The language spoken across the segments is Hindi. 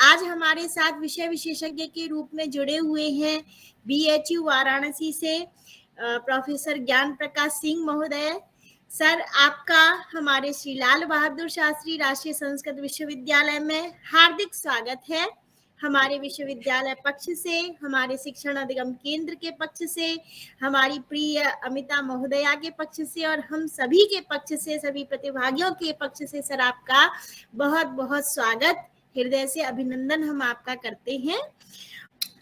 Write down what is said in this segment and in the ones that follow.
आज हमारे साथ विषय विशेषज्ञ के रूप में जुड़े हुए हैं BHU वाराणसी से प्रोफेसर ज्ञान प्रकाश सिंह महोदय। सर, आपका हमारे श्री लाल बहादुर शास्त्री राष्ट्रीय संस्कृत विश्वविद्यालय में हार्दिक स्वागत है। हमारे विश्वविद्यालय पक्ष से, हमारे शिक्षण अधिगम केंद्र के पक्ष से, हमारी प्रिय अमिता महोदया के पक्ष से और हम सभी के पक्ष से, सभी प्रतिभागियों के पक्ष से सर आपका बहुत बहुत स्वागत, हृदय से अभिनंदन हम आपका करते हैं।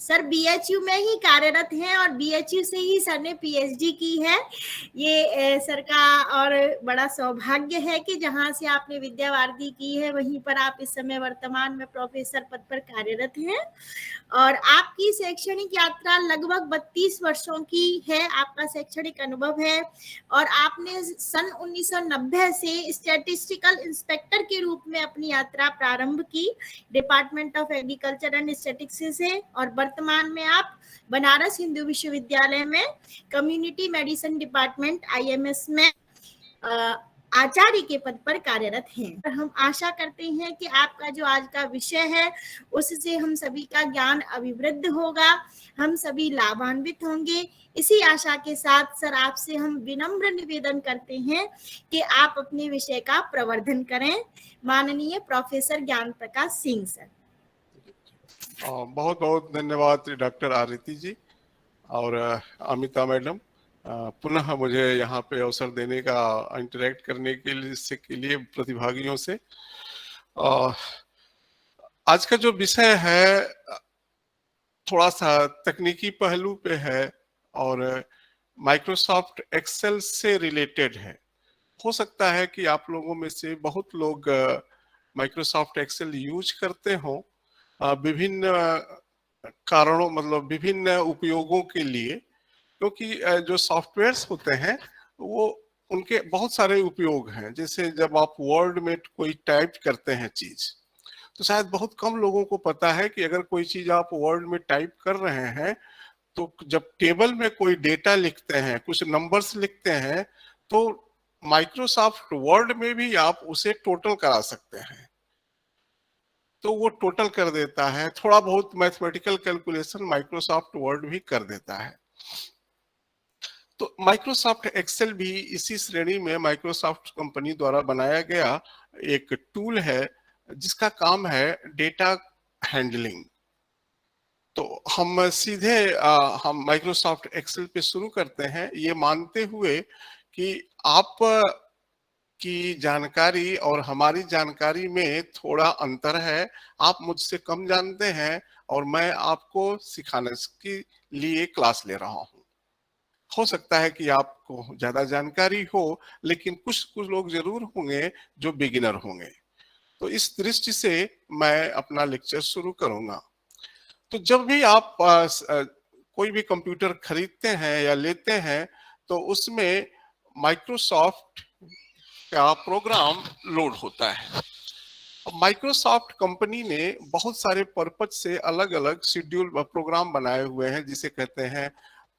सर BHU में ही कार्यरत हैं और BHU से ही सर ने PhD की है। ये सर का और बड़ा सौभाग्य है कि जहां से आपने विद्या वारिधि की है वहीं पर आप इस समय वर्तमान में प्रोफेसर पद पर कार्यरत हैं और आपकी शैक्षणिक यात्रा लगभग 32 वर्षों की है। आपका शैक्षणिक अनुभव है और आपने सन 1990 से स्टैटिस्टिकल इंस्पेक्टर के रूप में अपनी यात्रा प्रारंभ की department of agriculture and statistics से और वर्तमान में आप बनारस हिंदू विश्वविद्यालय में कम्युनिटी मेडिसिन डिपार्टमेंट IMS में आचार्य के पद पर कार्यरत हैं। हम आशा करते हैं कि आपका जो आज का विषय है उससे हम सभी का ज्ञान अभिवृद्ध होगा, हम सभी लाभान्वित होंगे। इसी आशा के साथ सर आपसे हम विनम्र निवेदन करते हैं कि आप अपने विषय का प्रवर्धन करें। माननीय प्रोफेसर ज्ञान प्रकाश सिंह सर। बहुत बहुत धन्यवाद डॉक्टर आरती जी और अमिता मैडम, पुनः मुझे यहाँ पे अवसर देने का, इंटरेक्ट करने के लिए प्रतिभागियों से। आज का जो विषय है थोड़ा सा तकनीकी पहलू पे है और माइक्रोसॉफ्ट एक्सेल से रिलेटेड है। हो सकता है कि आप लोगों में से बहुत लोग माइक्रोसॉफ्ट एक्सेल यूज करते हो विभिन्न कारणों, मतलब विभिन्न उपयोगों के लिए, क्योंकि जो सॉफ्टवेयर्स होते हैं वो उनके बहुत सारे उपयोग हैं। जैसे जब आप वर्ड में कोई टाइप करते हैं चीज, तो शायद बहुत कम लोगों को पता है कि अगर कोई चीज आप वर्ड में टाइप कर रहे हैं तो जब टेबल में कोई डेटा लिखते हैं, कुछ नंबर्स लिखते हैं, तो माइक्रोसॉफ्ट वर्ड में भी आप उसे टोटल करा सकते हैं, तो वो टोटल कर देता है। थोड़ा बहुत मैथमेटिकल कैलकुलेशन माइक्रोसॉफ्ट वर्ड भी कर देता है। तो माइक्रोसॉफ्ट एक्सेल भी इसी श्रेणी में माइक्रोसॉफ्ट कंपनी द्वारा बनाया गया एक टूल है जिसका काम है डेटा हैंडलिंग। तो हम सीधे हम माइक्रोसॉफ्ट एक्सेल पे शुरू करते हैं, ये मानते हुए कि आप की जानकारी और हमारी जानकारी में थोड़ा अंतर है। आप मुझसे कम जानते हैं और मैं आपको सिखाने के लिए क्लास ले रहा हूँ। हो सकता है कि आपको ज्यादा जानकारी हो, लेकिन कुछ लोग जरूर होंगे जो बिगिनर होंगे। तो इस दृष्टि से मैं अपना लेक्चर शुरू करूंगा। तो जब भी आप कोई भी कंप्यूटर खरीदते हैं या लेते हैं तो उसमें माइक्रोसॉफ्ट का प्रोग्राम लोड होता है। माइक्रोसॉफ्ट कंपनी ने बहुत सारे पर्पज से अलग अलग शेड्यूल प्रोग्राम बनाए हुए हैं, जिसे कहते हैं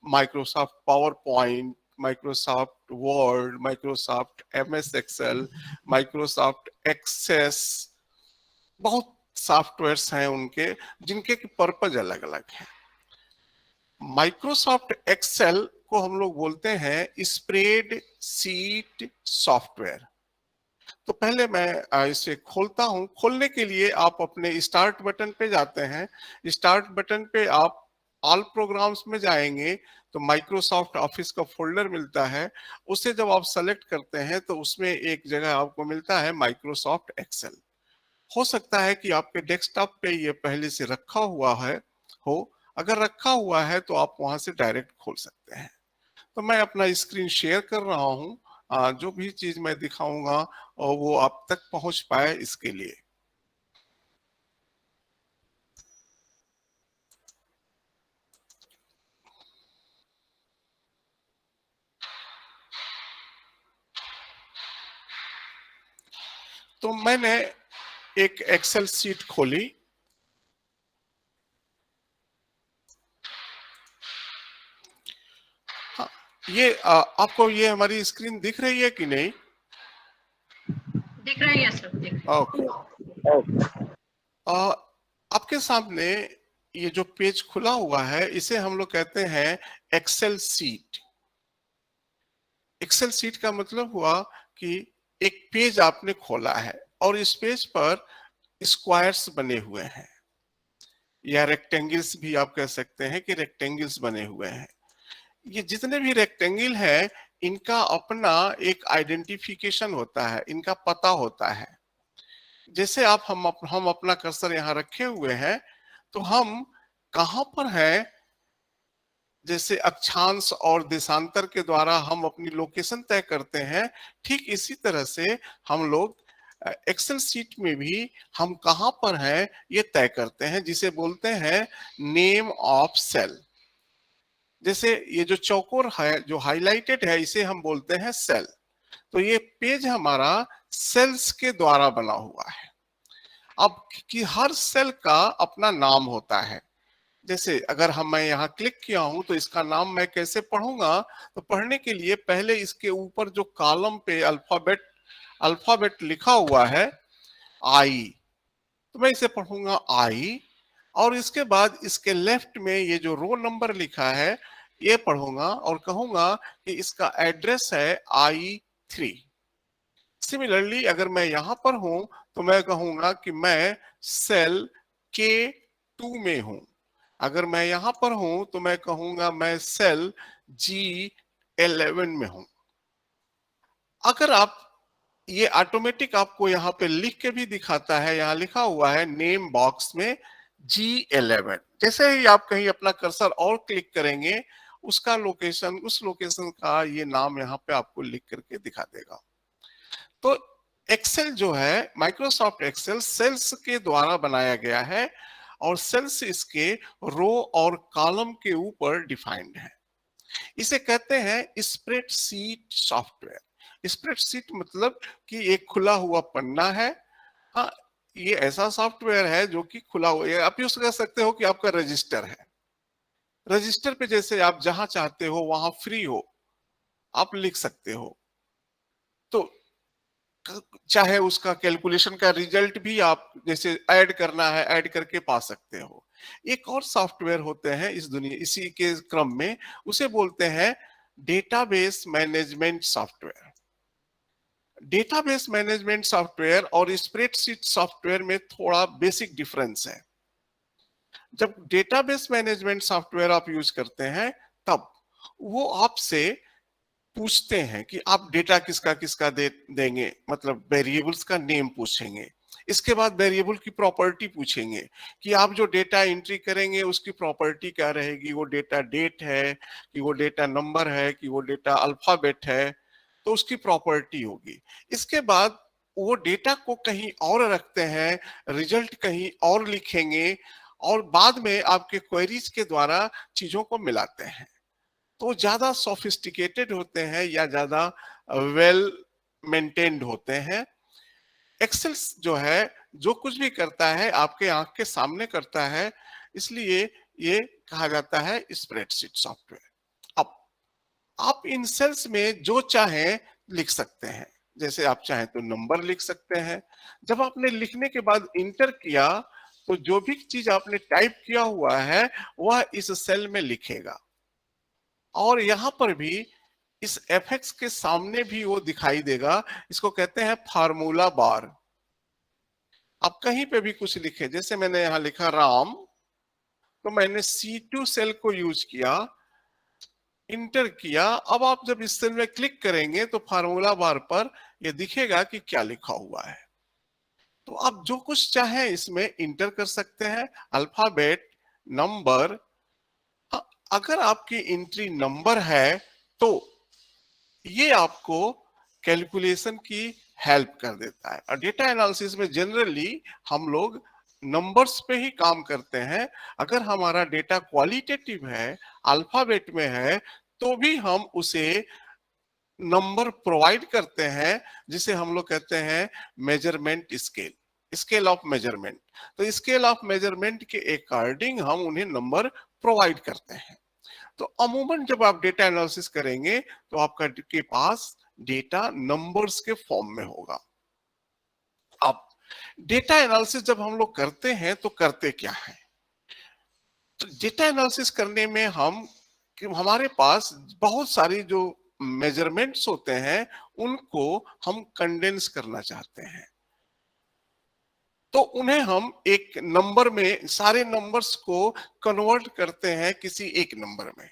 Microsoft PowerPoint, Microsoft Word, Microsoft MS Excel, Microsoft Access. बहुत सॉफ्टवेयर्स हैं उनके, जिनके पर्पज अलग अलग हैं। माइक्रोसॉफ्ट एक्सेल को हम लोग बोलते हैं स्प्रेड शीट सॉफ्टवेयर। तो पहले मैं इसे खोलता हूं। खोलने के लिए आप अपने स्टार्ट बटन पे जाते हैं। स्टार्ट बटन पे आप ऑल प्रोग्राम्स में जाएंगे तो माइक्रोसॉफ्ट ऑफिस का फोल्डर मिलता है। उसे जब आप सेलेक्ट करते हैं तो उसमें एक जगह आपको मिलता है माइक्रोसॉफ्ट एक्सेल। हो सकता है कि आपके डेस्कटॉप पे ये पहले से रखा हुआ है हो। अगर रखा हुआ है तो आप वहां से डायरेक्ट खोल सकते हैं। तो मैं अपना स्क्रीन शेयर कर रहा हूं। जो भी चीज मैं दिखाऊंगा और वो आप तक पहुंच पाए इसके लिए। तो मैंने एक एक्सेल शीट खोली। हाँ, ये आपको ये हमारी स्क्रीन दिख रही है कि नहीं? दिख रही है सर, दिख रही है। ओके। आप आपके सामने ये जो पेज खुला हुआ है इसे हम लोग कहते हैं एक्सेल सीट। एक्सेल सीट का मतलब हुआ कि एक पेज आपने खोला है और इस पेज पर स्क्वायर्स बने हुए हैं या रेक्टेंगल्स भी आप कह सकते हैं कि रेक्टेंगल्स बने हुए हैं। ये जितने भी रेक्टेंगल है इनका अपना एक आइडेंटिफिकेशन होता है, इनका पता होता है। जैसे हम अपना कर्सर यहाँ रखे हुए हैं तो हम कहां पर हैं, जैसे अक्षांश और देशांतर के द्वारा हम अपनी लोकेशन तय करते हैं, ठीक इसी तरह से हम लोग एक्सेल शीट में भी हम कहां पर हैं ये तय करते हैं, जिसे बोलते हैं नेम ऑफ सेल। जैसे ये जो चौकोर है जो हाईलाइटेड है इसे हम बोलते हैं सेल। तो ये पेज हमारा सेल्स के द्वारा बना हुआ है। अब कि हर सेल का अपना नाम होता है। जैसे अगर मैं यहाँ क्लिक किया हूं तो इसका नाम मैं कैसे पढ़ूंगा, तो पढ़ने के लिए पहले इसके ऊपर जो कॉलम पे अल्फाबेट लिखा हुआ है आई, तो मैं इसे पढ़ूंगा आई, और इसके बाद इसके लेफ्ट में ये जो रो नंबर लिखा है ये पढ़ूंगा और कहूंगा कि इसका एड्रेस है I3। सिमिलरली अगर मैं यहां पर हूं तो मैं कहूंगा कि मैं सेल K2 में हूं। अगर मैं यहां पर हूं तो मैं कहूंगा मैं सेल G11 में हूं। अगर आप ये ऑटोमेटिक आपको यहाँ पे लिख के भी दिखाता है, यहाँ लिखा हुआ है नेम बॉक्स में G11। जैसे ही आप कहीं अपना कर्सर और क्लिक करेंगे उसका लोकेशन, उस लोकेशन का ये नाम यहाँ पे आपको लिख करके दिखा देगा। तो एक्सेल जो है, माइक्रोसॉफ्ट एक्सेल सेल्स के द्वारा बनाया गया है और सेल्स इसके रो और कॉलम के ऊपर डिफाइंड है। इसे कहते हैं स्प्रेडशीट सॉफ्टवेयर। स्प्रेडशीट मतलब कि एक खुला हुआ पन्ना है। हाँ, ये ऐसा सॉफ्टवेयर है जो कि खुला हुआ है। आप यूज कर सकते हो कि आपका रजिस्टर है, रजिस्टर पे जैसे आप जहां चाहते हो वहां फ्री हो आप लिख सकते हो। तो चाहे उसका कैलकुलेशन का रिजल्ट भी आप जैसे ऐड करना है ऐड करके पा सकते हो। एक और सॉफ्टवेयर होते हैं इस दुनिया, इसी के क्रम में, उसे बोलते हैं database management software. Database management software और स्प्रेडशीट सॉफ्टवेयर में थोड़ा बेसिक डिफरेंस है। जब डेटाबेस मैनेजमेंट सॉफ्टवेयर आप यूज करते हैं तब वो आपसे पूछते हैं कि आप डेटा किसका किसका देंगे, मतलब वेरिएबल्स का नेम पूछेंगे। इसके बाद वेरिएबल की प्रॉपर्टी पूछेंगे कि आप जो डेटा एंट्री करेंगे उसकी प्रॉपर्टी क्या रहेगी, वो डेटा डेट है कि वो डेटा नंबर है कि वो डेटा अल्फाबेट है, तो उसकी प्रॉपर्टी होगी। इसके बाद वो डेटा को कहीं और रखते हैं, रिजल्ट कहीं और लिखेंगे और बाद में आपके क्वेरीज के द्वारा चीजों को मिलाते हैं। तो ज्यादा सोफिस्टिकेटेड होते हैं या ज्यादा वेल मेंटेन्ड होते हैं। एक्सेल जो है जो कुछ भी करता है आपके आंख के सामने करता है, इसलिए ये कहा जाता है स्प्रेडशीट सॉफ्टवेयर। अब आप इन सेल्स में जो चाहे लिख सकते हैं। जैसे आप चाहें तो नंबर लिख सकते हैं। जब आपने लिखने के बाद इंटर किया तो जो भी चीज आपने टाइप किया हुआ है वह इस सेल में लिखेगा। और यहां पर भी इस एफएक्स के सामने भी वो दिखाई देगा। इसको कहते हैं फार्मूला बार। आप कहीं पे भी कुछ लिखे, जैसे मैंने यहां लिखा राम, तो मैंने C2 सेल को यूज किया, इंटर किया। अब आप जब इस सेल में क्लिक करेंगे तो फार्मूला बार पर ये दिखेगा कि क्या लिखा हुआ है। तो आप जो कुछ चाहे इसमें इंटर कर सकते हैं, अल्फाबेट, नंबर। अगर आपकी एंट्री नंबर है तो ये आपको कैलकुलेशन की हेल्प कर देता है। और डेटा एनालिसिस में जनरली हम लोग नंबर्स पे ही काम करते हैं। अगर हमारा डेटा क्वालिटेटिव है, अल्फाबेट में है, तो भी हम उसे नंबर प्रोवाइड करते हैं, जिसे हम लोग कहते हैं measurement scale, scale of measurement. तो स्केल ऑफ मेजरमेंट के अकॉर्डिंग हम उन्हें नंबर प्रोवाइड करते हैं। तो अमूमन जब आप डेटा एनालिसिस करेंगे तो आपका के पास डेटा नंबर्स के फॉर्म में होगा। अब डेटा एनालिसिस जब हम लोग करते हैं तो करते क्या है? तो डेटा एनालिसिस करने में हमारे पास बहुत सारी जो मेजरमेंट्स होते हैं उनको हम कंडेंस करना चाहते हैं। तो उन्हें हम एक नंबर में, सारे नंबर्स को कन्वर्ट करते हैं किसी एक नंबर में।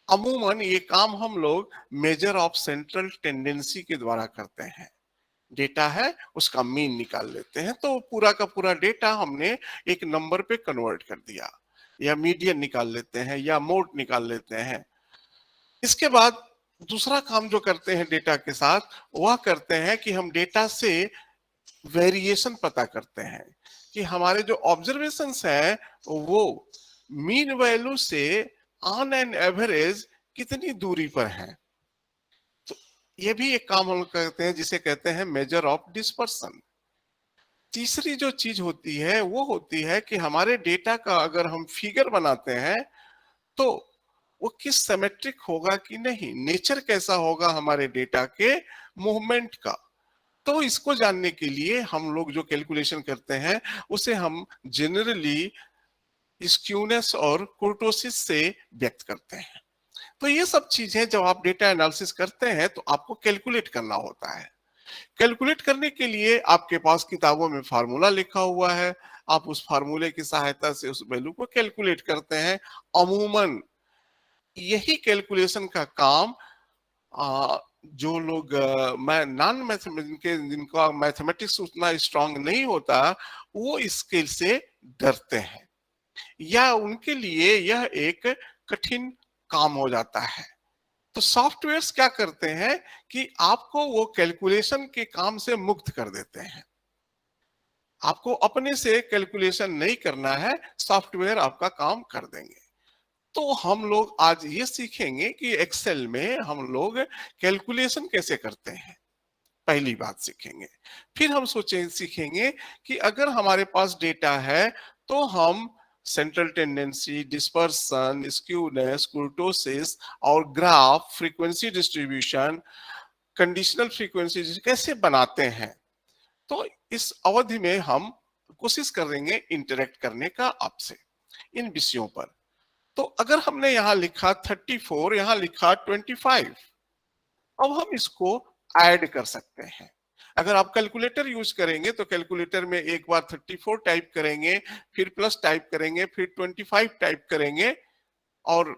अमूमन ये काम हम लोग मेजर ऑफ सेंट्रल टेंडेंसी के द्वारा करते हैं। डेटा है, उसका मीन निकाल लेते हैं, तो पूरा का पूरा डेटा हमने एक नंबर पे कन्वर्ट कर दिया, या मीडियन निकाल लेते हैं या मोड निकाल लेते हैं। इसके बाद दूसरा काम जो करते हैं डेटा के साथ, वह करते हैं कि हम डेटा से वेरिएशन पता करते हैं कि हमारे जो ऑब्जर्वेशंस है वो मीन वैल्यू से ऑन एन एवरेज कितनी दूरी पर है। तो ये भी एक काम हम करते हैं जिसे कहते हैं मेजर ऑफ डिस्पर्सन। तीसरी जो चीज होती है वो होती है कि हमारे डेटा का अगर हम फिगर बनाते हैं तो वो किस सिमेट्रिक होगा कि नहीं, नेचर कैसा होगा हमारे डेटा के मूवमेंट का। तो इसको जानने के लिए हम लोग जो कैलकुलेशन करते हैं उसे हम जनरली स्क्यूनेस और कुर्टोसिस से व्यक्त करते हैं। तो ये सब चीजें जब आप डेटा एनालिसिस करते हैं तो आपको कैलकुलेट करना होता है। कैलकुलेट करने के लिए आपके पास किताबों में फार्मूला लिखा हुआ है, आप उस फार्मूले की सहायता से उस वैल्यू को कैलकुलेट करते हैं। अमूमन यही कैलकुलेशन का काम जो लोग मैं नॉन मैथमेटिक्स, जिनका मैथमेटिक्स उतना स्ट्रांग नहीं होता, वो स्किल से डरते हैं या उनके लिए यह एक कठिन काम हो जाता है। तो सॉफ्टवेयर्स क्या करते हैं कि आपको वो कैलकुलेशन के काम से मुक्त कर देते हैं। आपको अपने से कैलकुलेशन नहीं करना है, सॉफ्टवेयर आपका काम कर देंगे। तो हम लोग आज ये सीखेंगे कि एक्सेल में हम लोग कैलकुलेशन कैसे करते हैं, पहली बात सीखेंगे। फिर हम सीखेंगे कि अगर हमारे पास डेटा है तो हम central tendency, dispersion, skewness, kurtosis और graph, frequency distribution, conditional frequency कैसे बनाते हैं। तो इस अवधि में हम कोशिश करेंगे इंटरेक्ट करने का आपसे इन विषयों पर। तो अगर हमने यहाँ लिखा 34, यहाँ लिखा 25, अब हम इसको ऐड कर सकते हैं। अगर आप कैलकुलेटर यूज करेंगे तो कैलकुलेटर में एक बार 34 टाइप करेंगे, फिर प्लस टाइप करेंगे, फिर 25 टाइप करेंगे और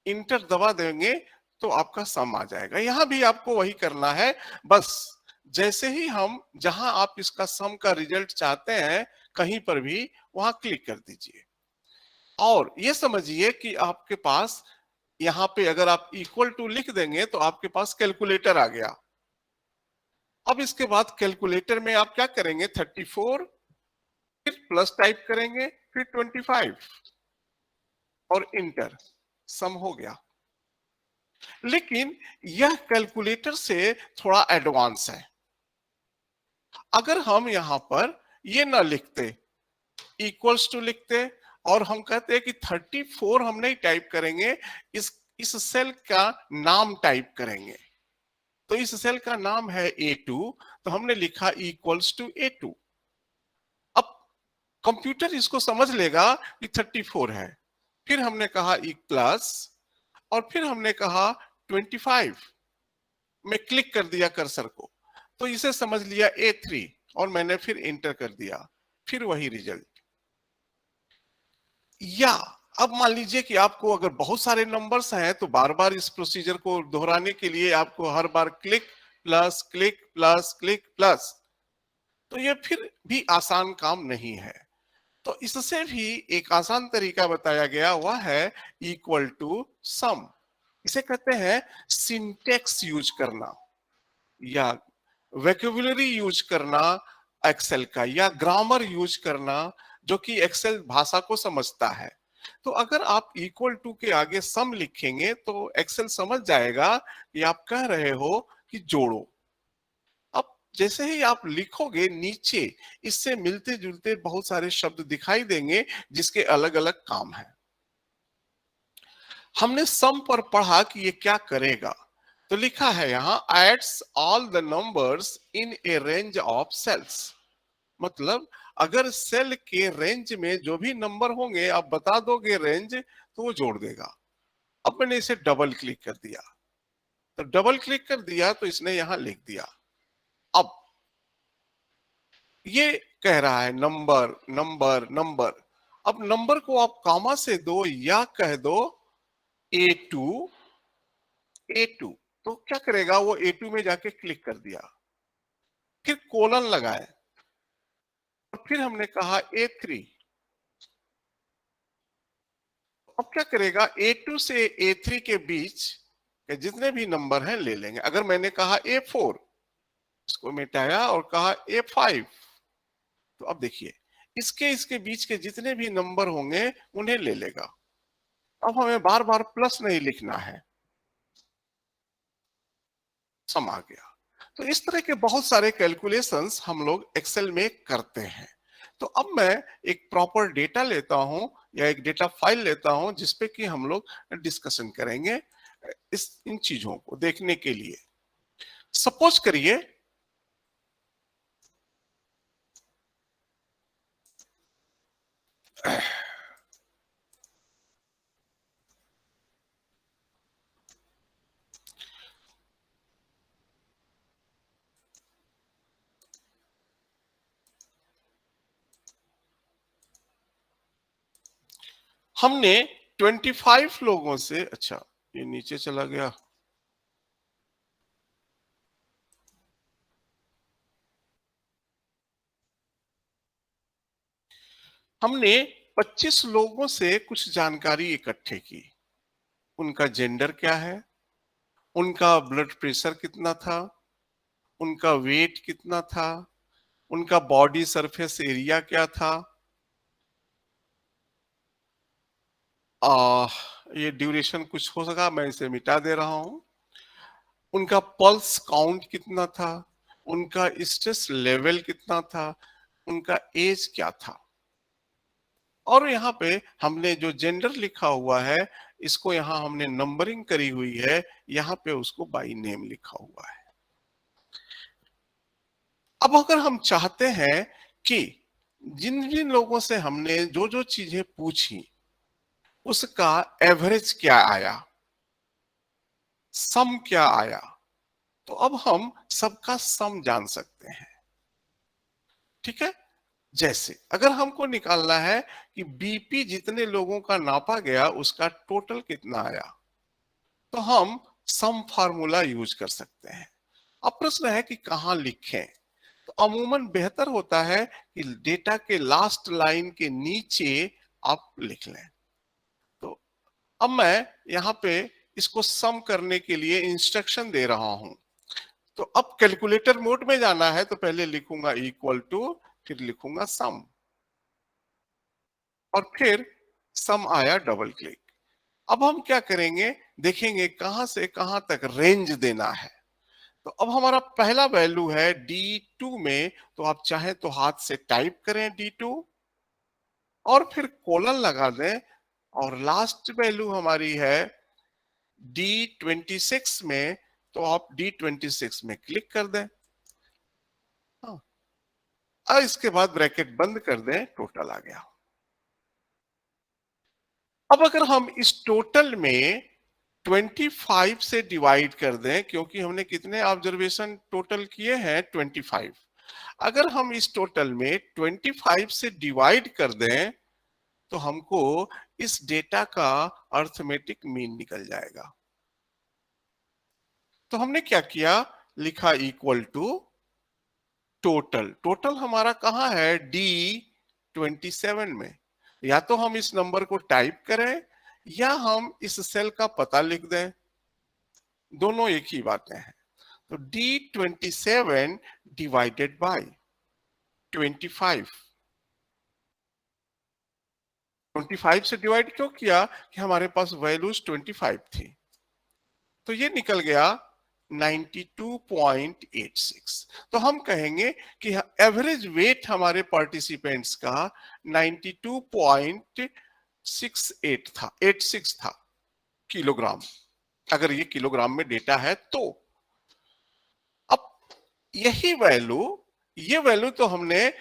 इंटर दबा देंगे तो आपका सम आ जाएगा। यहां भी आपको वही करना है, बस जैसे ही हम जहां आप इसका सम का रिजल्ट चाहते हैं कहीं पर भी वहां क्लिक कर दीजिए और ये समझिए कि आपके पास यहाँ पे अगर आप इक्वल टू लिख देंगे तो आपके पास कैलकुलेटर आ गया। अब इसके बाद कैलकुलेटर में आप क्या करेंगे, 34 फिर प्लस टाइप करेंगे, फिर 25 और इंटर, सम हो गया। लेकिन यह कैलकुलेटर से थोड़ा एडवांस है। अगर हम यहां पर ये ना लिखते, इक्वल्स टू लिखते और हम कहते हैं कि 34 हम नहीं टाइप करेंगे, इस सेल का नाम टाइप करेंगे। तो इस सेल का नाम है A2, तो हमने लिखा इक्वल्स टू A2। अब कंप्यूटर इसको समझ लेगा कि 34 है। फिर हमने कहा प्लस और फिर हमने कहा 25 में क्लिक कर दिया कर्सर को, तो इसे समझ लिया A3 और मैंने फिर इंटर कर दिया, फिर वही रिजल्ट। या अब मान लीजिए कि आपको अगर बहुत सारे नंबर्स हैं तो बार बार इस प्रोसीजर को दोहराने के लिए आपको हर बार click plus click plus click plus, तो ये फिर भी आसान काम नहीं है। तो इससे भी एक आसान तरीका बताया गया, वह है इक्वल टू सम। इसे कहते हैं सिंटेक्स यूज करना या वोकैब्युलरी यूज करना एक्सेल का, या ग्रामर यूज करना जो कि एक्सेल भाषा को समझता है। तो अगर आप इक्वल टू के आगे सम लिखेंगे तो एक्सेल समझ जाएगा कि आप कह रहे हो कि जोड़ो। अब जैसे ही आप लिखोगे नीचे इससे मिलते जुलते बहुत सारे शब्द दिखाई देंगे जिसके अलग अलग काम है। हमने सम पर पढ़ा कि ये क्या करेगा। तो लिखा है यहाँ adds all the numbers in a range of cells, मतलब अगर सेल के रेंज में जो भी नंबर होंगे आप बता दोगे रेंज तो वो जोड़ देगा। अब मैंने इसे डबल क्लिक कर दिया, तो डबल क्लिक कर दिया तो इसने यहां लिख दिया। अब ये कह रहा है नंबर नंबर नंबर। अब नंबर को आप कॉमा से दो या कह दो A2 A2, तो क्या करेगा वो A2 में जाके क्लिक कर दिया, फिर कोलन लगाए और फिर हमने कहा A3। अब क्या करेगा A2 से A3 के बीच के जितने भी नंबर हैं ले लेंगे। अगर मैंने कहा A4, इसको मिटाया और कहा A5, तो अब देखिए इसके इसके बीच के जितने भी नंबर होंगे उन्हें ले लेगा। अब हमें बार बार प्लस नहीं लिखना है, सम आ गया। तो इस तरह के बहुत सारे कैलकुलेशंस हम लोग एक्सेल में करते हैं। तो अब मैं एक प्रॉपर डेटा लेता हूं या एक डेटा फाइल लेता हूं जिसपे कि हम लोग डिस्कशन करेंगे इस इन चीजों को देखने के लिए। सपोज करिए हमने 25 लोगों से, अच्छा ये नीचे चला गया, हमने 25 लोगों से कुछ जानकारी इकट्ठे की। उनका जेंडर क्या है, उनका ब्लड प्रेशर कितना था, उनका वेट कितना था, उनका बॉडी सरफेस एरिया क्या था, ये ड्यूरेशन कुछ हो सका, मैं इसे मिटा दे रहा हूं। उनका पल्स काउंट कितना था, उनका स्ट्रेस लेवल कितना था, उनका एज क्या था। और यहाँ पे हमने जो जेंडर लिखा हुआ है इसको यहाँ हमने नंबरिंग करी हुई है, यहाँ पे उसको बाय नेम लिखा हुआ है। अब अगर हम चाहते हैं कि जिन जिन लोगों से हमने जो जो चीजें पूछी उसका एवरेज क्या आया, सम क्या आया, तो अब हम सबका सम जान सकते हैं। ठीक है, जैसे अगर हमको निकालना है कि बीपी जितने लोगों का नापा गया उसका टोटल कितना आया, तो हम सम फार्मूला यूज कर सकते हैं। अब प्रश्न है कि कहां लिखें, तो अमूमन बेहतर होता है कि डेटा के लास्ट लाइन के नीचे आप लिख लें। तो अब मैं यहाँ पे इसको सम करने के लिए इंस्ट्रक्शन दे रहा हूं। तो अब कैलकुलेटर मोड में जाना है तो पहले लिखूंगा इक्वल टू, फिर लिखूंगा सम और फिर सम आया, डबल क्लिक। अब हम क्या करेंगे, देखेंगे कहां से कहां तक रेंज देना है। तो अब हमारा पहला वैल्यू है D2 में, तो आप चाहे तो हाथ से टाइप करें D2 और फिर कोलन लगा दें, और लास्ट वैल्यू हमारी है D26 में, तो आप D26 में क्लिक कर दें। हाँ, और इसके बाद ब्रैकेट बंद कर दें, टोटल आ गया। अब अगर हम इस टोटल में 25 से डिवाइड कर दें, क्योंकि हमने कितने ऑब्जर्वेशन टोटल किए हैं 25, अगर हम इस टोटल में 25 से डिवाइड कर दें तो हमको इस डेटा का अर्थमेटिक मीन निकल जाएगा। तो हमने क्या किया, लिखा इक्वल टू टोटल। टोटल हमारा कहां है, D27 में। या तो हम इस नंबर को टाइप करें या हम इस सेल का पता लिख दें, दोनों एक ही बातें हैं। तो D27 डिवाइडेड बाय 25, 25 से डिवाइड क्यों किया कि हमारे पास वैल्यूज 25 थी, तो ये निकल गया 92.86। तो हम कहेंगे कि एवरेज वेट हमारे पार्टिसिपेंट्स का 92.86 था, 86 था किलोग्राम। अगर ये किलोग्राम में डेटा है तो। अब यही वैल्यू, ये वैल्यू तो हमने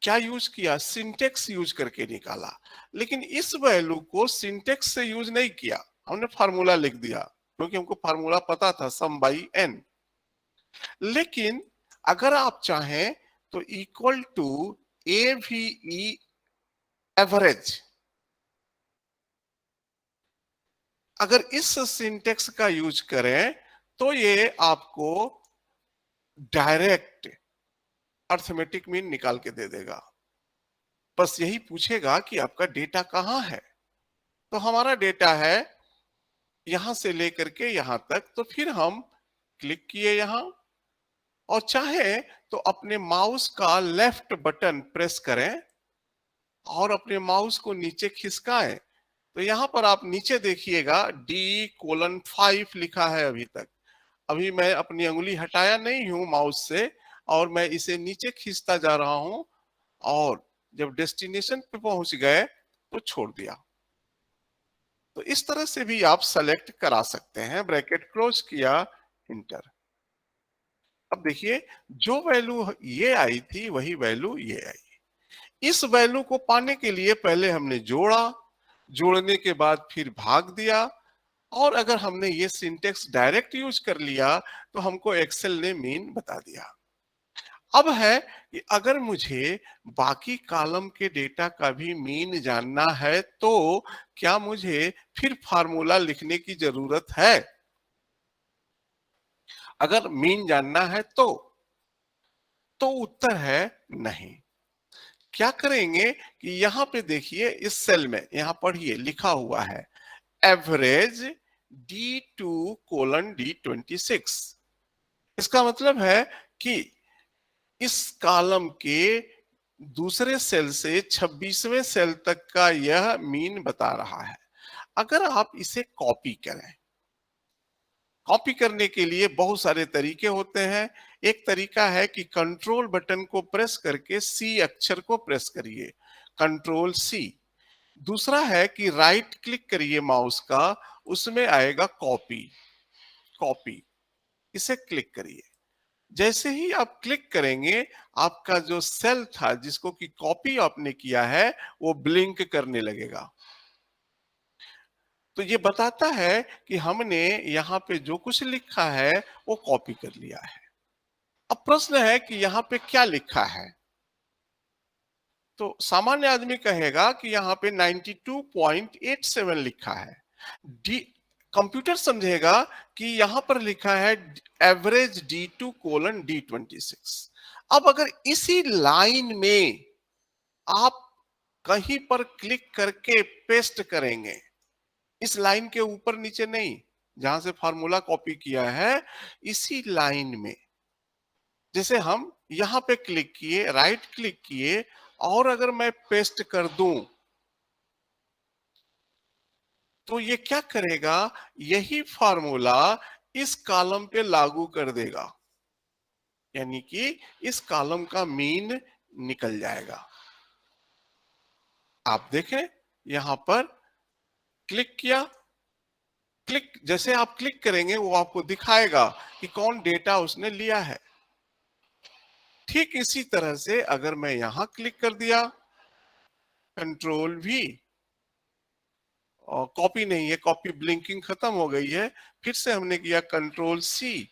क्या यूज किया, सिंटेक्स यूज करके निकाला, लेकिन इस वैल्यू को सिंटेक्स से यूज नहीं किया, हमने फार्मूला लिख दिया क्योंकि हमको फार्मूला पता था, सम बाई एन। लेकिन अगर आप चाहें तो equal to A V E average, अगर इस सिंटेक्स का यूज करें तो ये आपको डायरेक्ट अर्थमेटिक मीन निकाल के दे देगा। बस यही पूछेगा कि आपका डेटा कहां है। तो हमारा डेटा है यहां से लेकर के यहां तक, तो फिर हम क्लिक किए यहां और चाहे तो अपने माउस का लेफ्ट बटन प्रेस करें और अपने माउस को नीचे खिसकाएं, तो यहां पर आप नीचे देखिएगा D:5 लिखा है अभी तक। अभी मैं अपनी उंगली हटाया नहीं हूं माउस से और मैं इसे नीचे खींचता जा रहा हूं और जब डेस्टिनेशन पे पहुंच गए तो छोड़ दिया। तो इस तरह से भी आप सेलेक्ट करा सकते हैं। ब्रैकेट क्लोज किया, इंटर। अब देखिए जो वैल्यू ये आई थी वही वैल्यू ये आई। इस वैल्यू को पाने के लिए पहले हमने जोड़ा, जोड़ने के बाद फिर भाग दिया, और अगर हमने ये सिंटेक्स डायरेक्ट यूज कर लिया तो हमको एक्सेल ने मीन बता दिया। अब है कि अगर मुझे बाकी कॉलम के डेटा का भी मीन जानना है तो क्या मुझे फिर फार्मूला लिखने की जरूरत है? अगर मीन जानना है तो उत्तर है नहीं। क्या करेंगे कि यहां पे देखिए इस सेल में, यहां पढ़िए लिखा हुआ है एवरेज D2:D26। इसका मतलब है कि इस कॉलम के दूसरे सेल से 26वें सेल तक का यह मीन बता रहा है। अगर आप इसे कॉपी करें, कॉपी करने के लिए बहुत सारे तरीके होते हैं। एक तरीका है कि कंट्रोल बटन को प्रेस करके सी अक्षर को प्रेस करिए, कंट्रोल सी। दूसरा है कि राइट क्लिक करिए माउस का, उसमें आएगा कॉपी, कॉपी, इसे क्लिक करिए। जैसे ही आप क्लिक करेंगे आपका जो सेल था जिसको कि कॉपी आपने किया है वो ब्लिंक करने लगेगा। तो ये बताता है कि हमने यहाँ पे जो कुछ लिखा है वो कॉपी कर लिया है। अब प्रश्न है कि यहाँ पे क्या लिखा है। तो सामान्य आदमी कहेगा कि यहाँ पे 92.87 लिखा है। डी कंप्यूटर समझेगा कि यहां पर लिखा है एवरेज D2:D26। अब अगर इसी लाइन में आप कहीं पर क्लिक करके पेस्ट करेंगे, इस लाइन के ऊपर नीचे नहीं, जहां से फार्मूला कॉपी किया है, इसी लाइन में जैसे हम यहां पे क्लिक किए, राइट क्लिक किए और अगर मैं पेस्ट कर दूं तो ये क्या करेगा, यही फार्मूला इस कॉलम पे लागू कर देगा, यानी कि इस कॉलम का मीन निकल जाएगा। आप देखें यहां पर क्लिक किया, क्लिक जैसे आप क्लिक करेंगे वो आपको दिखाएगा कि कौन डेटा उसने लिया है। ठीक इसी तरह से अगर मैं यहां क्लिक कर दिया, कंट्रोल भी, और कॉपी नहीं है, कॉपी ब्लिंकिंग खत्म हो गई है, फिर से हमने किया कंट्रोल सी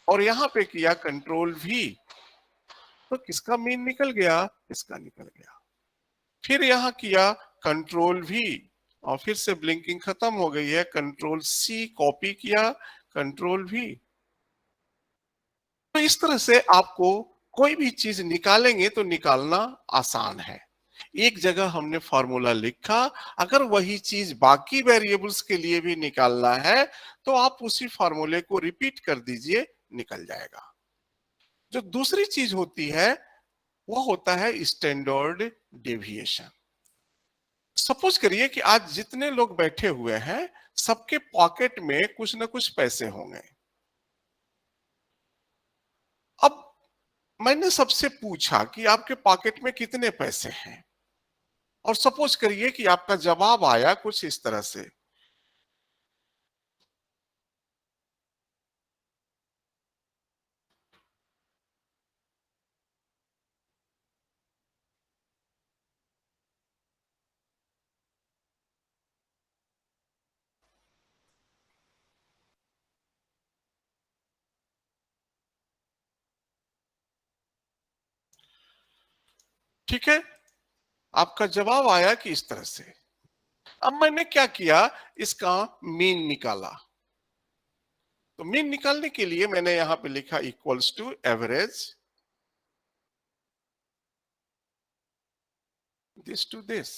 और यहां पे किया कंट्रोल वी, तो किसका मीन निकल गया, इसका निकल गया। फिर यहां किया कंट्रोल वी और फिर से ब्लिंकिंग खत्म हो गई है, कंट्रोल सी, कॉपी किया, कंट्रोल वी। तो इस तरह से आपको कोई भी चीज निकालेंगे तो निकालना आसान है। एक जगह हमने फॉर्मूला लिखा, अगर वही चीज बाकी वेरिएबल्स के लिए भी निकालना है तो आप उसी फॉर्मूले को रिपीट कर दीजिए, निकल जाएगा। जो दूसरी चीज होती है वो होता है स्टैंडर्ड डेविएशन। सपोज करिए कि आज जितने लोग बैठे हुए हैं सबके पॉकेट में कुछ ना कुछ पैसे होंगे। अब मैंने सबसे पूछा कि आपके पॉकेट में कितने पैसे हैं, और सपोज करिए कि आपका जवाब आया कुछ इस तरह से, ठीक है, आपका जवाब आया कि इस तरह से। अब मैंने क्या किया, इसका मीन निकाला। तो मीन निकालने के लिए मैंने यहां पे लिखा equals to average this to this.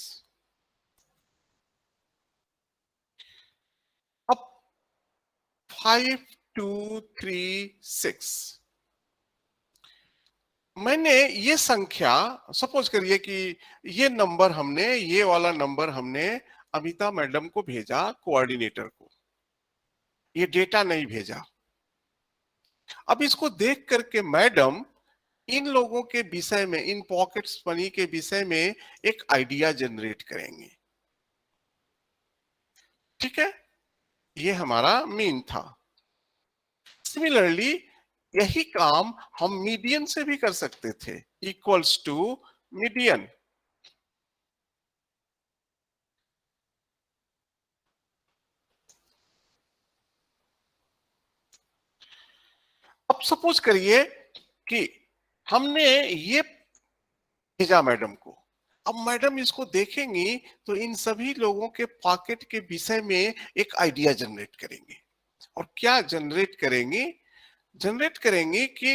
अब 5 2 3 6 मैंने ये संख्या, सपोज करिए कि ये वाला नंबर हमने अमिता मैडम को भेजा, कोऑर्डिनेटर को, ये डेटा नहीं भेजा। अब इसको देख करके मैडम इन लोगों के विषय में, इन पॉकेट्स मनी के विषय में एक आइडिया जनरेट करेंगे। ठीक है, ये हमारा मीन था। सिमिलरली यही काम हम मीडियन से भी कर सकते थे, इक्वल्स टू मीडियन। अब सपोज करिए कि हमने ये भेजा मैडम को। अब मैडम इसको देखेंगी तो इन सभी लोगों के पॉकेट के विषय में एक आइडिया जनरेट करेंगे। और क्या जनरेट करेंगी? जनरेट करेंगी कि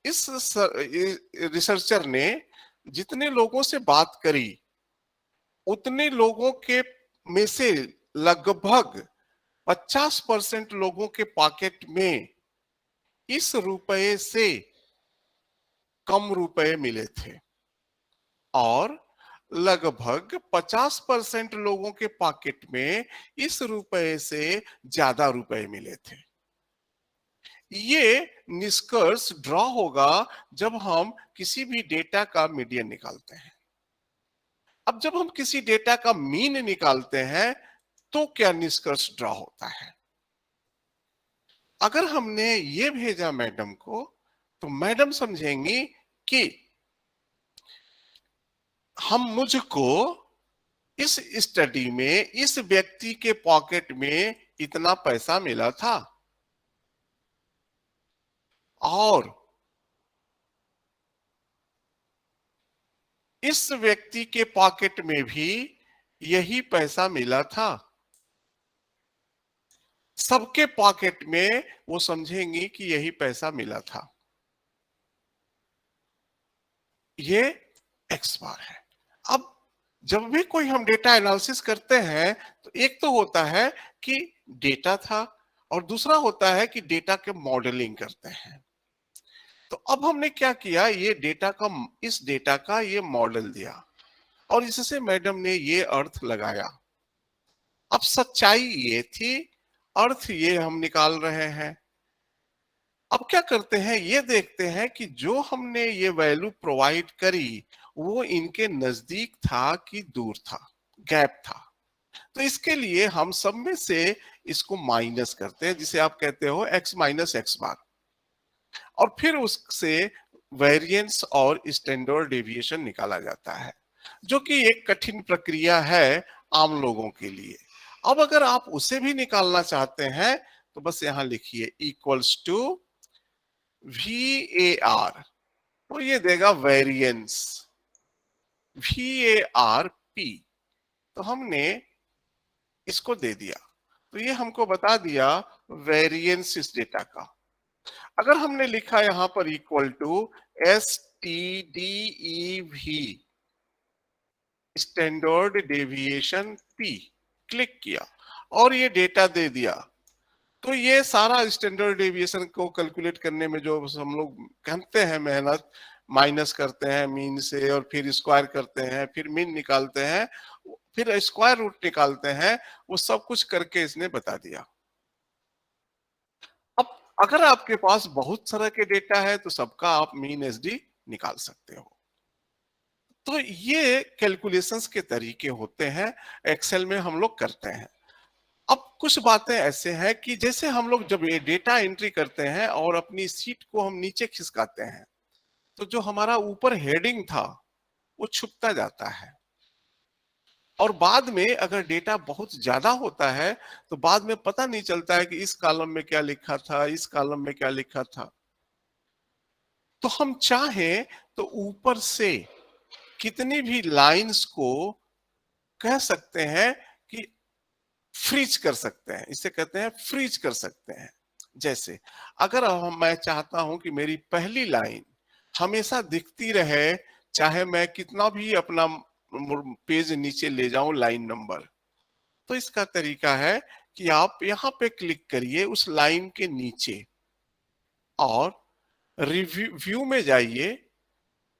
इस रिसर्चर ने जितने लोगों से बात करी, उतने लोगों के में से लगभग 50% लोगों के पॉकेट में इस रुपए से कम रुपए मिले थे और लगभग 50% लोगों के पॉकेट में इस रुपए से ज्यादा रुपए मिले थे। ये निष्कर्ष ड्रॉ होगा जब हम किसी भी डेटा का मीडियन निकालते हैं। अब जब हम किसी डेटा का मीन निकालते हैं तो क्या निष्कर्ष ड्रॉ होता है? अगर हमने ये भेजा मैडम को तो मैडम समझेंगी कि मुझको इस स्टडी में इस व्यक्ति के पॉकेट में इतना पैसा मिला था और इस व्यक्ति के पॉकेट में भी यही पैसा मिला था। सबके पॉकेट में वो समझेंगी कि यही पैसा मिला था। ये एक्स बार है। अब जब भी कोई हम डेटा एनालिसिस करते हैं तो एक तो होता है कि डेटा था और दूसरा होता है कि डेटा के मॉडलिंग करते हैं। तो अब हमने क्या किया, इस डेटा का ये मॉडल दिया और इससे मैडम ने ये अर्थ लगाया। अब सच्चाई ये थी, अर्थ ये हम निकाल रहे हैं। अब क्या करते हैं, ये देखते हैं कि जो हमने ये वैल्यू प्रोवाइड करी वो इनके नजदीक था कि दूर था, गैप था। तो इसके लिए हम सब में से इसको माइनस करते हैं, जिसे आप कहते हो x माइनस एक्स बार, और फिर उससे वेरिएंस और स्टैंडर्ड डेविएशन निकाला जाता है, जो कि एक कठिन प्रक्रिया है आम लोगों के लिए। अब अगर आप उसे भी निकालना चाहते हैं तो बस यहां लिखिए इक्वल्स टू VAR, तो ये देगा वेरिएंस VARP। तो हमने इसको दे दिया, तो ये हमको बता दिया वेरिएंस इस डेटा का। अगर हमने लिखा यहां पर equal to STDEV, standard deviation P, click किया और ये डेटा दे दिया, तो ये सारा स्टैंडर्ड डेविएशन को कैलकुलेट करने में जो हम लोग करते हैं मेहनत, माइनस करते हैं मीन से और फिर स्क्वायर करते हैं, फिर मीन निकालते हैं, फिर स्क्वायर रूट निकालते हैं, वो सब कुछ करके इसने बता दिया। अब अगर आपके पास बहुत सारा के डेटा है तो सबका आप मीन एसडी निकाल सकते हो। तो ये कैलकुलेशंस के तरीके होते हैं, एक्सेल में हम लोग करते हैं। अब कुछ बातें ऐसे हैं कि जैसे हम लोग जब ये डेटा एंट्री करते हैं और अपनी सीट को हम नीचे खिसकाते हैं तो जो हमारा ऊपर हेडिंग था वो छुपता जाता है, और बाद में अगर डेटा बहुत ज्यादा होता है तो बाद में पता नहीं चलता है कि इस कॉलम में क्या लिखा था, इस कॉलम में क्या लिखा था। तो हम चाहें तो ऊपर से कितनी भी लाइंस को कह सकते हैं कि फ्रीज कर सकते हैं, इसे कहते हैं फ्रीज कर सकते हैं। जैसे अगर मैं चाहता हूं कि मेरी पहली लाइन हमेशा दिखती रहे, चाहे मैं कितना भी अपना पेज नीचे ले जाऊं लाइन नंबर, तो इसका तरीका है कि आप यहाँ पे क्लिक करिए उस लाइन के नीचे और रिव्यू व्यू में जाइए,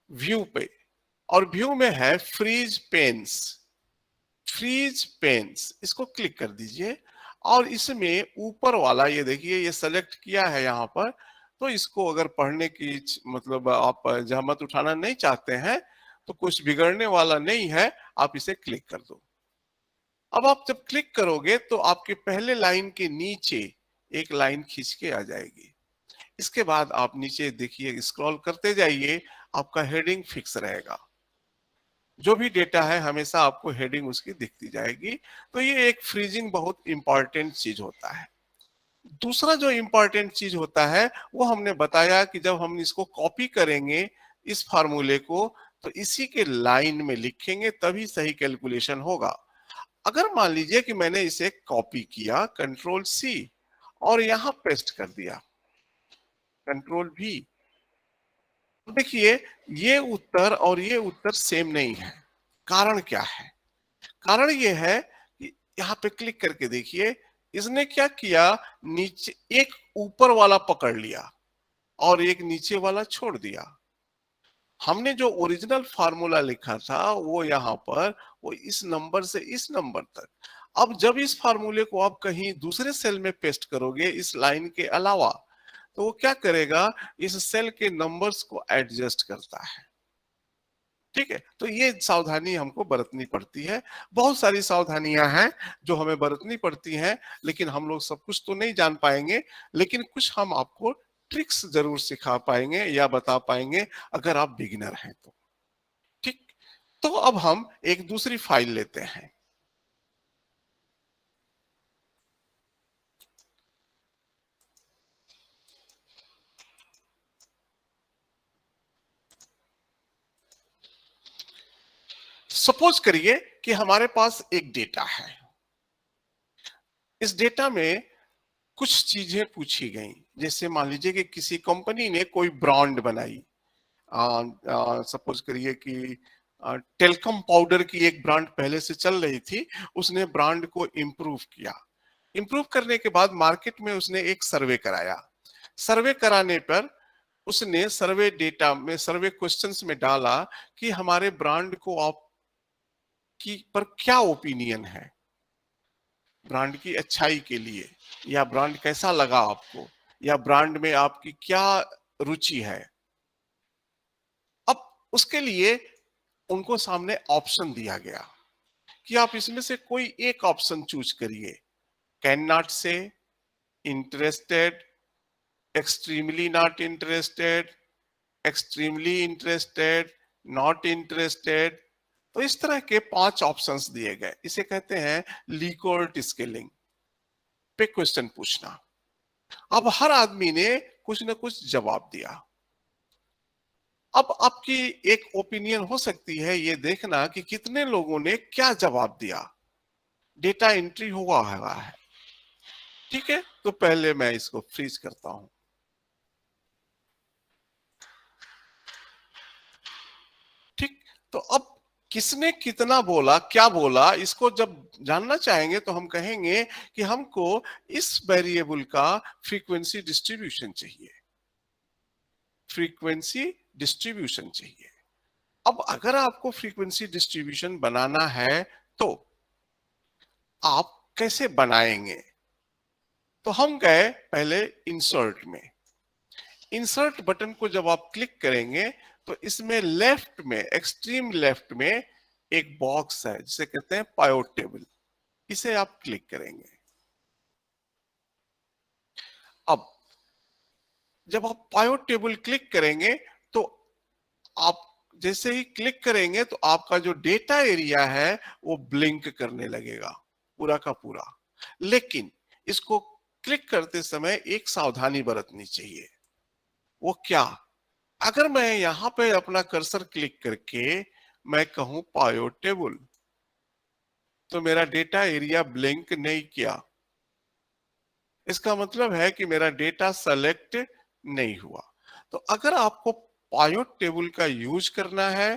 व्यू पे, और व्यू में है फ्रीज पेन्स, फ्रीज पेन्स इसको क्लिक कर दीजिए। और इसमें ऊपर वाला ये देखिए, ये सेलेक्ट किया है यहाँ पर, तो इसको अगर पढ़ने की मतलब आप जहमत उठाना नहीं चाहते हैं तो कुछ बिगड़ने वाला नहीं है, आप इसे क्लिक कर दो। अब आप जब क्लिक करोगे तो आपके पहले लाइन के नीचे एक लाइन खींच के आ जाएगी। इसके बाद आप नीचे देखिए, स्क्रॉल करते जाइए, आपका हेडिंग फिक्स रहेगा। जो भी डेटा है हमेशा आपको हेडिंग उसकी दिखती जाएगी। तो ये एक फ्रीजिंग बहुत इंपॉर्टेंट चीज होता है। दूसरा जो इंपॉर्टेंट चीज होता है वो हमने बताया कि जब हम इसको कॉपी करेंगे इस फार्मूले को, तो इसी के लाइन में लिखेंगे तभी सही कैलकुलेशन होगा। अगर मान लीजिए कि मैंने इसे कॉपी किया, कंट्रोल सी, और यहां पेस्ट कर दिया, कंट्रोल वी, देखिए ये उत्तर और ये उत्तर सेम नहीं है। कारण क्या है? कारण ये है कि यहाँ पे क्लिक करके देखिए, इसने क्या किया, नीचे एक ऊपर वाला पकड़ लिया और एक नीचे वाला छोड़ दिया। हमने जो ओरिजिनल फार्मूला लिखा था वो यहाँ पर, वो इस नंबर से इस नंबर तक। अब जब इस फार्मूले को आप कहीं दूसरे सेल में पेस्ट करोगे इस लाइन के अलावा, तो वो क्या करेगा, इस सेल के नंबर्स को एडजस्ट करता है। ठीक है, तो ये सावधानी हमको बरतनी पड़ती है। बहुत सारी सावधानियां हैं जो हमें बरतनी पड़ती हैं, लेकिन हम लोग सब कुछ तो नहीं जान पाएंगे, लेकिन कुछ हम आपको ट्रिक्स जरूर सिखा पाएंगे या बता पाएंगे अगर आप बिगिनर हैं तो। ठीक, तो अब हम एक दूसरी फाइल लेते हैं। सपोज करिए कि हमारे पास एक डेटा है। इस डेटा में कुछ चीजें पूछी गई, जैसे मान लीजिए कि किसी कंपनी ने कोई ब्रांड बनाई। सपोज करिए कि टेल्कम पाउडर की एक ब्रांड पहले से चल रही थी, उसने ब्रांड को इम्प्रूव किया। इम्प्रूव करने के बाद मार्केट में उसने एक सर्वे कराया। सर्वे कराने पर उसने सर्वे डेटा में, सर्वे क्वेश्चंस में डाला कि हमारे ब्रांड को आप की पर क्या ओपिनियन है, ब्रांड की अच्छाई के लिए, या ब्रांड कैसा लगा आपको, या ब्रांड में आपकी क्या रुचि है। अब उसके लिए उनको सामने ऑप्शन दिया गया कि आप इसमें से कोई एक ऑप्शन चूज करिए। कैन नॉट से, interested, extremely not interested, extremely interested, not interested. तो इस तरह के 5 ऑप्शंस दिए गए। इसे कहते हैं लीकोर्ट स्केलिंग पे क्वेश्चन पूछना। अब हर आदमी ने कुछ ना कुछ जवाब दिया। अब आपकी एक ओपिनियन हो सकती है ये देखना कि कितने लोगों ने क्या जवाब दिया। डेटा एंट्री हुआ है, ठीक है। तो पहले मैं इसको फ्रीज करता हूं। ठीक, तो अब किसने कितना बोला, क्या बोला, इसको जब जानना चाहेंगे तो हम कहेंगे कि हमको इस वेरिएबल का फ्रीक्वेंसी डिस्ट्रीब्यूशन चाहिए, फ्रीक्वेंसी डिस्ट्रीब्यूशन चाहिए। अब अगर आपको फ्रीक्वेंसी डिस्ट्रीब्यूशन बनाना है तो आप कैसे बनाएंगे? तो हम गए पहले इंसर्ट में। इंसर्ट बटन को जब आप क्लिक करेंगे तो इसमें लेफ्ट में, एक्सट्रीम लेफ्ट में एक बॉक्स है जिसे कहते हैं पायोट टेबल। इसे आप क्लिक करेंगे। अब जब आप पायोट टेबल क्लिक करेंगे तो आप जैसे ही क्लिक करेंगे तो आपका जो डेटा एरिया है वो ब्लिंक करने लगेगा पूरा का पूरा। लेकिन इसको क्लिक करते समय एक सावधानी बरतनी चाहिए। वो क्या? अगर मैं यहां पे अपना कर्सर क्लिक करके मैं कहूं पायोट टेबल, तो मेरा डेटा एरिया ब्लिंक नहीं किया। इसका मतलब है कि मेरा डेटा सेलेक्ट नहीं हुआ। तो अगर आपको पायोट टेबल का यूज करना है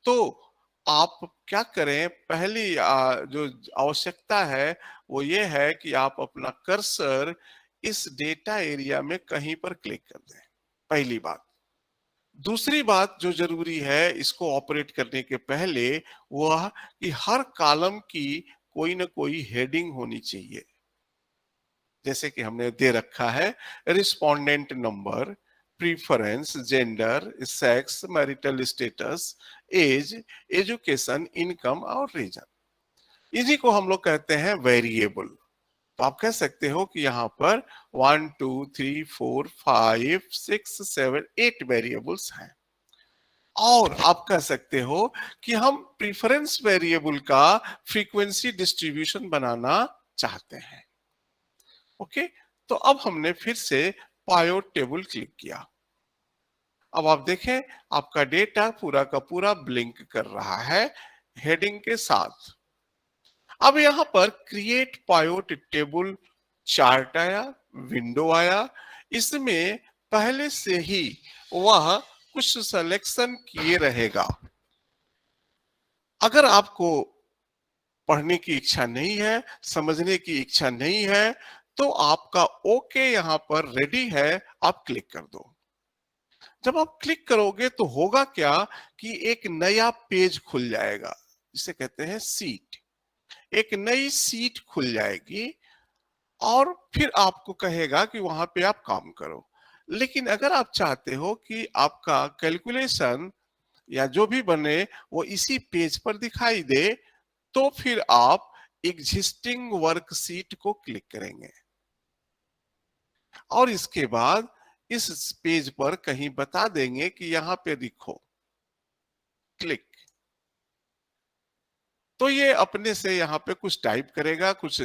तो आप क्या करें, पहली जो आवश्यकता है वो ये है कि आप अपना कर्सर इस डेटा एरिया में कहीं पर क्लिक कर दें, पहली बात। दूसरी बात जो जरूरी है इसको ऑपरेट करने के पहले, वह कि हर कॉलम की कोई ना कोई हेडिंग होनी चाहिए। जैसे कि हमने दे रखा है respondent number, preference, gender, sex, marital status, age, education, income और रीजन। इन्हीं को हम लोग कहते हैं वेरिएबल। तो आप कह सकते हो कि यहाँ पर 1 2 3 4 5 6 7 8 वेरिएबल्स हैं। और आप कह सकते हो कि हम प्रीफरेंस वेरिएबल का फ्रीक्वेंसी डिस्ट्रीब्यूशन बनाना चाहते हैं। ओके, तो अब हमने फिर से पायोट टेबल क्लिक किया। अब आप देखें आपका डेटा पूरा का पूरा ब्लिंक कर रहा है हेडिंग के साथ। अब यहां पर क्रिएट पायोट टेबल चार्ट आया, विंडो आया। इसमें पहले से ही वह कुछ सिलेक्शन किए रहेगा। अगर आपको पढ़ने की इच्छा नहीं है, समझने की इच्छा नहीं है, तो आपका ओके यहां पर रेडी है, आप क्लिक कर दो। जब आप क्लिक करोगे तो होगा क्या कि एक नया पेज खुल जाएगा, जिसे कहते हैं सीट। एक नई सीट खुल जाएगी और फिर आपको कहेगा कि वहां पे आप काम करो। लेकिन अगर आप चाहते हो कि आपका कैलकुलेशन या जो भी बने वो इसी पेज पर दिखाई दे, तो फिर आप एग्जिस्टिंग वर्कशीट को क्लिक करेंगे और इसके बाद इस पेज पर कहीं बता देंगे कि यहां पे लिखो क्लिक। तो ये अपने से यहाँ पे कुछ टाइप करेगा, कुछ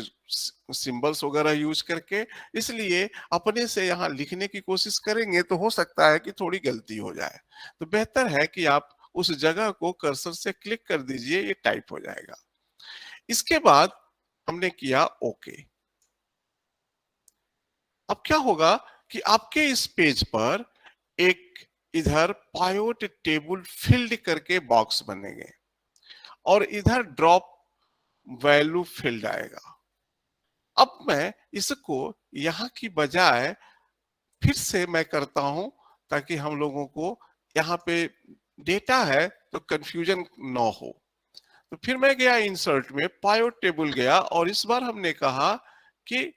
सिंबल्स वगैरह यूज करके। इसलिए अपने से यहाँ लिखने की कोशिश करेंगे तो हो सकता है कि थोड़ी गलती हो जाए। तो बेहतर है कि आप उस जगह को कर्सर से क्लिक कर दीजिए, ये टाइप हो जाएगा। इसके बाद हमने किया ओके। अब क्या होगा कि आपके इस पेज पर एक इधर पायोट टेबल फील्ड करके बॉक्स बनेंगे और इधर ड्रॉप वैल्यू फील्ड आएगा। अब मैं इसको यहां की बजाय फिर से मैं करता हूं ताकि हम लोगों को यहाँ पे डेटा है तो कंफ्यूजन ना हो। तो फिर मैं गया इंसर्ट में, पायोट टेबल गया और इस बार हमने कहा कि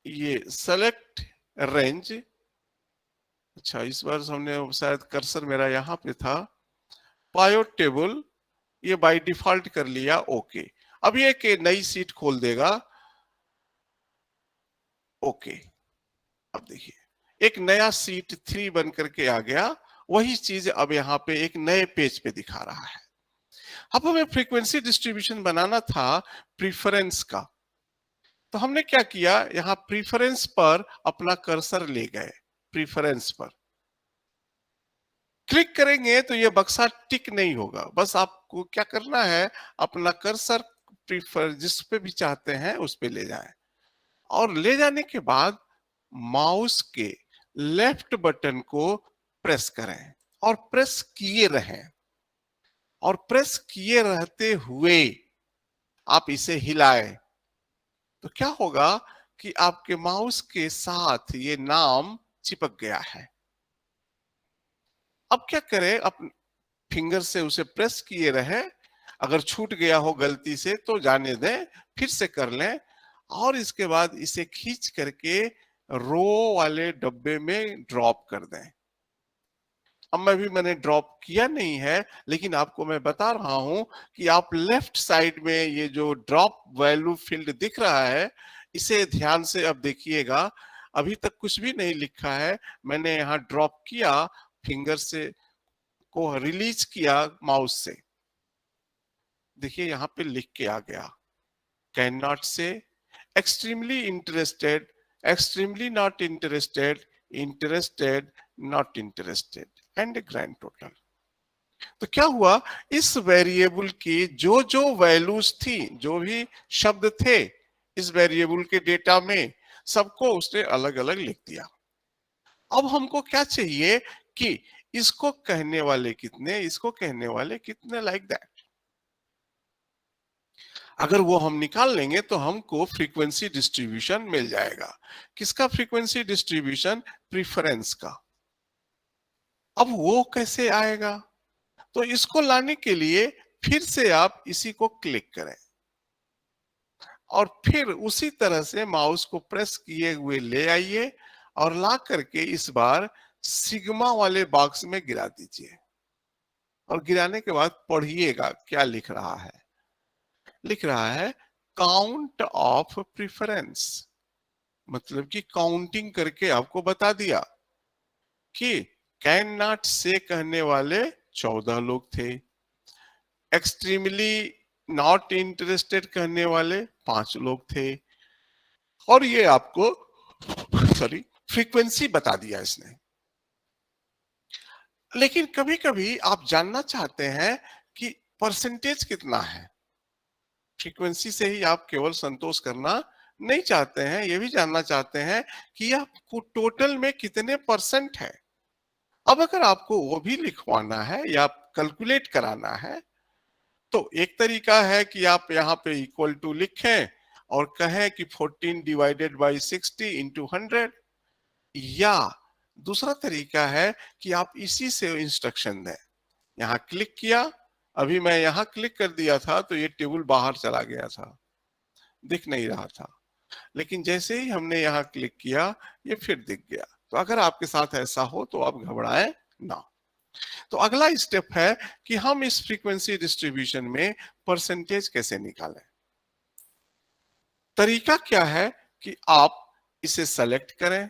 ये सेलेक्ट रेंज। अच्छा, इस बार हमने शायद कर्सर मेरा यहाँ पे था, पायोट टेबल ये बाय डिफॉल्ट कर लिया ओके। अब ये एक नई सीट खोल देगा। ओके, अब देखिए एक नया सीट 3 बन करके आ गया। वही चीज अब यहाँ पे एक नए पेज पे दिखा रहा है। अब हमें फ्रीक्वेंसी डिस्ट्रीब्यूशन बनाना था प्रीफरेंस का। तो हमने क्या किया, यहाँ प्रीफरेंस पर अपना कर्सर ले गए। प्रीफरेंस पर क्लिक करेंगे तो ये बक्सा टिक नहीं होगा। बस आपको क्या करना है, अपना कर्सर प्रीफर जिस पे भी चाहते हैं उस पे ले जाएं और ले जाने के बाद माउस के लेफ्ट बटन को प्रेस करें और प्रेस किए रहें। और प्रेस किए रहते हुए आप इसे हिलाएं तो क्या होगा कि आपके माउस के साथ ये नाम चिपक गया है। अब क्या करें, अपने फिंगर से उसे प्रेस किए रहे। अगर छूट गया हो गलती से तो जाने दें, फिर से कर लें और इसके बाद इसे खींच करके रो वाले डब्बे में ड्रॉप कर दें। अब मैंने ड्रॉप किया नहीं है, लेकिन आपको मैं बता रहा हूं कि आप लेफ्ट साइड में ये जो ड्रॉप वैल्यू फील्ड दिख रहा है, इसे ध्यान से अब देखिएगा। अभी तक कुछ भी नहीं लिखा है, मैंने यहाँ ड्रॉप किया, फिंगर से को रिलीज किया माउस से। देखिए यहाँ पे लिख के आ गया, कैन नॉट से, extremely interested, extremely not interested, interested, not interested and grand total. तो क्या हुआ, इस वेरिएबल की जो जो वैल्यूज थी, जो भी शब्द थे इस वेरिएबल के डेटा में, सबको उसने अलग अलग लिख दिया। अब हमको क्या चाहिए कि इसको कहने वाले कितने, इसको कहने वाले कितने, लाइक दैट। अगर वो हम निकाल लेंगे तो हमको फ्रीक्वेंसी डिस्ट्रीब्यूशन मिल जाएगा। किसका फ्रीक्वेंसी डिस्ट्रीब्यूशन? प्रीफरेंस का। अब वो कैसे आएगा? तो इसको लाने के लिए फिर से आप इसी को क्लिक करें और फिर उसी तरह से माउस को प्रेस किए हुए ले आइए और ला करके इस बार सिग्मा वाले बॉक्स में गिरा दीजिए। और गिराने के बाद पढ़िएगा क्या लिख रहा है। लिख रहा है काउंट ऑफ प्रिफरेंस, मतलब कि काउंटिंग करके आपको बता दिया कि कैन नॉट से कहने वाले 14 लोग थे, एक्सट्रीमली नॉट इंटरेस्टेड कहने वाले 5 लोग थे, और ये आपको सॉरी फ्रीक्वेंसी बता दिया इसने। लेकिन कभी कभी आप जानना चाहते हैं कि परसेंटेज कितना है। फ्रीक्वेंसी से ही आप केवल संतोष करना नहीं चाहते हैं, ये भी जानना चाहते हैं कि आपको टोटल में कितने परसेंट है। अब अगर आपको वो भी लिखवाना है या कैलकुलेट कराना है तो एक तरीका है कि आप यहाँ पे इक्वल टू लिखें और कहें कि 14 डिवाइडेड बाई 60 इंटू 100, या दूसरा तरीका है कि आप इसी से इंस्ट्रक्शन दें। यहाँ क्लिक किया, अभी मैं यहाँ क्लिक कर दिया था तो ये टेबल बाहर चला गया था, दिख नहीं रहा था, लेकिन जैसे ही हमने यहाँ क्लिक किया ये फिर दिख गया। तो अगर आपके साथ ऐसा हो तो आप घबराएं ना। तो अगला स्टेप है कि हम इस फ्रीक्वेंसी डिस्ट्रीब्यूशन में परसेंटेज कैसे निकालें। तरीका क्या है कि आप इसे सेलेक्ट करें,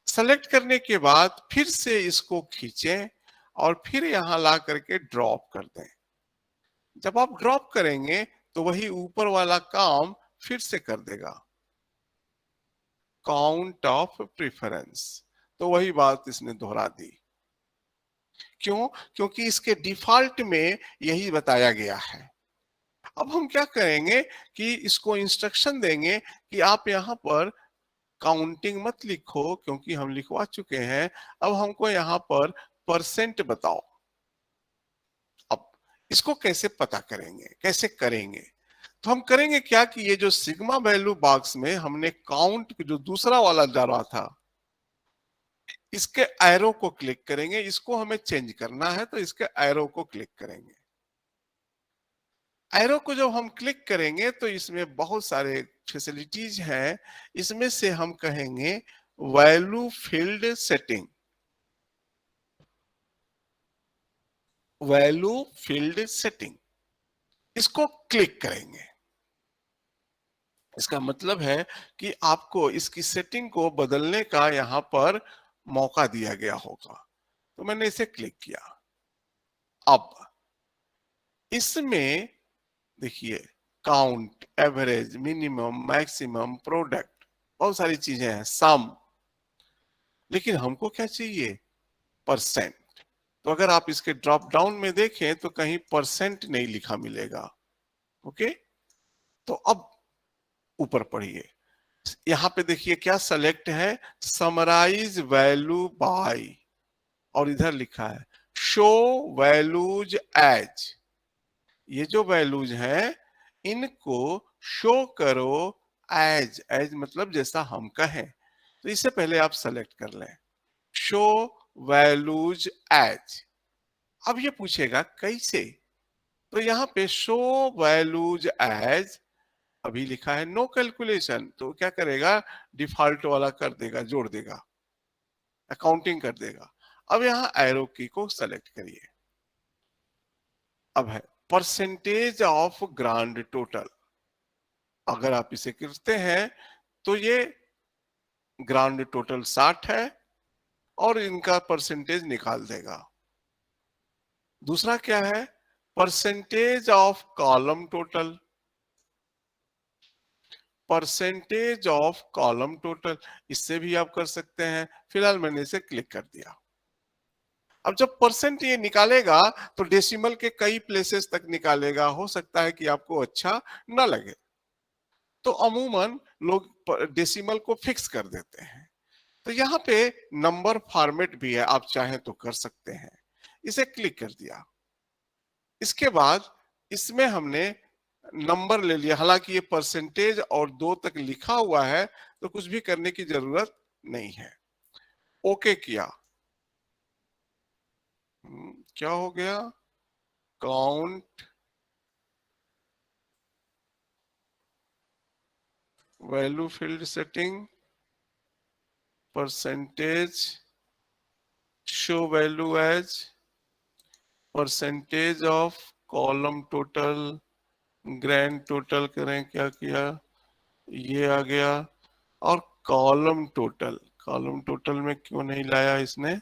सेलेक्ट करने के बाद फिर से इसको खींचें और फिर यहां ला करके ड्रॉप कर दें। जब आप ड्रॉप करेंगे तो वही ऊपर वाला काम फिर से कर देगा, काउंट ऑफ प्रेफरेंस। तो वही बात इसने दोहरा दी। क्यों? क्योंकि इसके डिफॉल्ट में यही बताया गया है। अब हम क्या करेंगे कि इसको इंस्ट्रक्शन देंगे कि आप यहाँ पर काउंटिंग मत लिखो क्योंकि हम लिखवा चुके हैं, अब हमको यहाँ पर परसेंट बताओ। अब इसको कैसे पता करेंगे, कैसे करेंगे? तो हम करेंगे क्या कि ये जो सिग्मा वैल्यू बॉक्स में हमने काउंट जो दूसरा वाला डाला था, इसके एरो को क्लिक करेंगे। इसको हमें चेंज करना है तो इसके एरो को क्लिक करेंगे। एरो को जब हम क्लिक करेंगे तो इसमें बहुत सारे फैसिलिटीज हैं। इसमें से हम कहेंगे value field setting, value field setting, इसको क्लिक करेंगे। इसका मतलब है कि आपको इसकी सेटिंग को बदलने का यहाँ पर मौका दिया गया होगा। तो मैंने इसे क्लिक किया। अब इसमें देखिए count, average, minimum, maximum, product, बहुत सारी चीजें हैं, सम, लेकिन हमको क्या चाहिए? परसेंट। तो अगर आप इसके ड्रॉप डाउन में देखें तो कहीं परसेंट नहीं लिखा मिलेगा। ओके, तो अब ऊपर पढ़िए, यहां पे देखिए क्या सेलेक्ट है, समराइज वैल्यू बाय, और इधर लिखा है शो वैल्यूज एज। ये जो वैल्यूज हैं इनको शो करो एज, एज मतलब जैसा हम कहें। तो इससे पहले आप सेलेक्ट कर लें शो वैल्यूज एज। अब ये पूछेगा कैसे, तो यहाँ पे शो वैल्यूज एज अभी लिखा है नो कैलकुलेशन, तो क्या करेगा? डिफॉल्ट वाला कर देगा, जोड़ देगा, अकाउंटिंग कर देगा। अब यहाँ एरो की को सेलेक्ट करिए। अब है परसेंटेज ऑफ ग्रांड टोटल। अगर आप इसे करते हैं तो ये ग्रांड टोटल 60 है और इनका परसेंटेज निकाल देगा। दूसरा क्या है? Percentage of column total. Percentage of column total, इससे भी आप कर सकते हैं। फिलहाल मैंने इसे क्लिक कर दिया। अब जब परसेंट ये निकालेगा तो डेसिमल के कई प्लेसेस तक निकालेगा, हो सकता है कि आपको अच्छा ना लगे, तो अमूमन लोग डेसिमल को फिक्स कर देते हैं। तो यहाँ पे नंबर फॉर्मेट भी है, आप चाहें तो कर सकते हैं। इसे क्लिक कर दिया। इसके बाद इसमें हमने नंबर ले लिया, हालांकि ये परसेंटेज और 2 तक लिखा हुआ है तो कुछ भी करने की जरूरत नहीं है। ओके किया। क्या हो गया? Count value field setting, percentage, show value as percentage of column total, grand total करें, क्या किया, ये आ गया। और कॉलम टोटल, कॉलम टोटल में क्यों नहीं लाया इसने,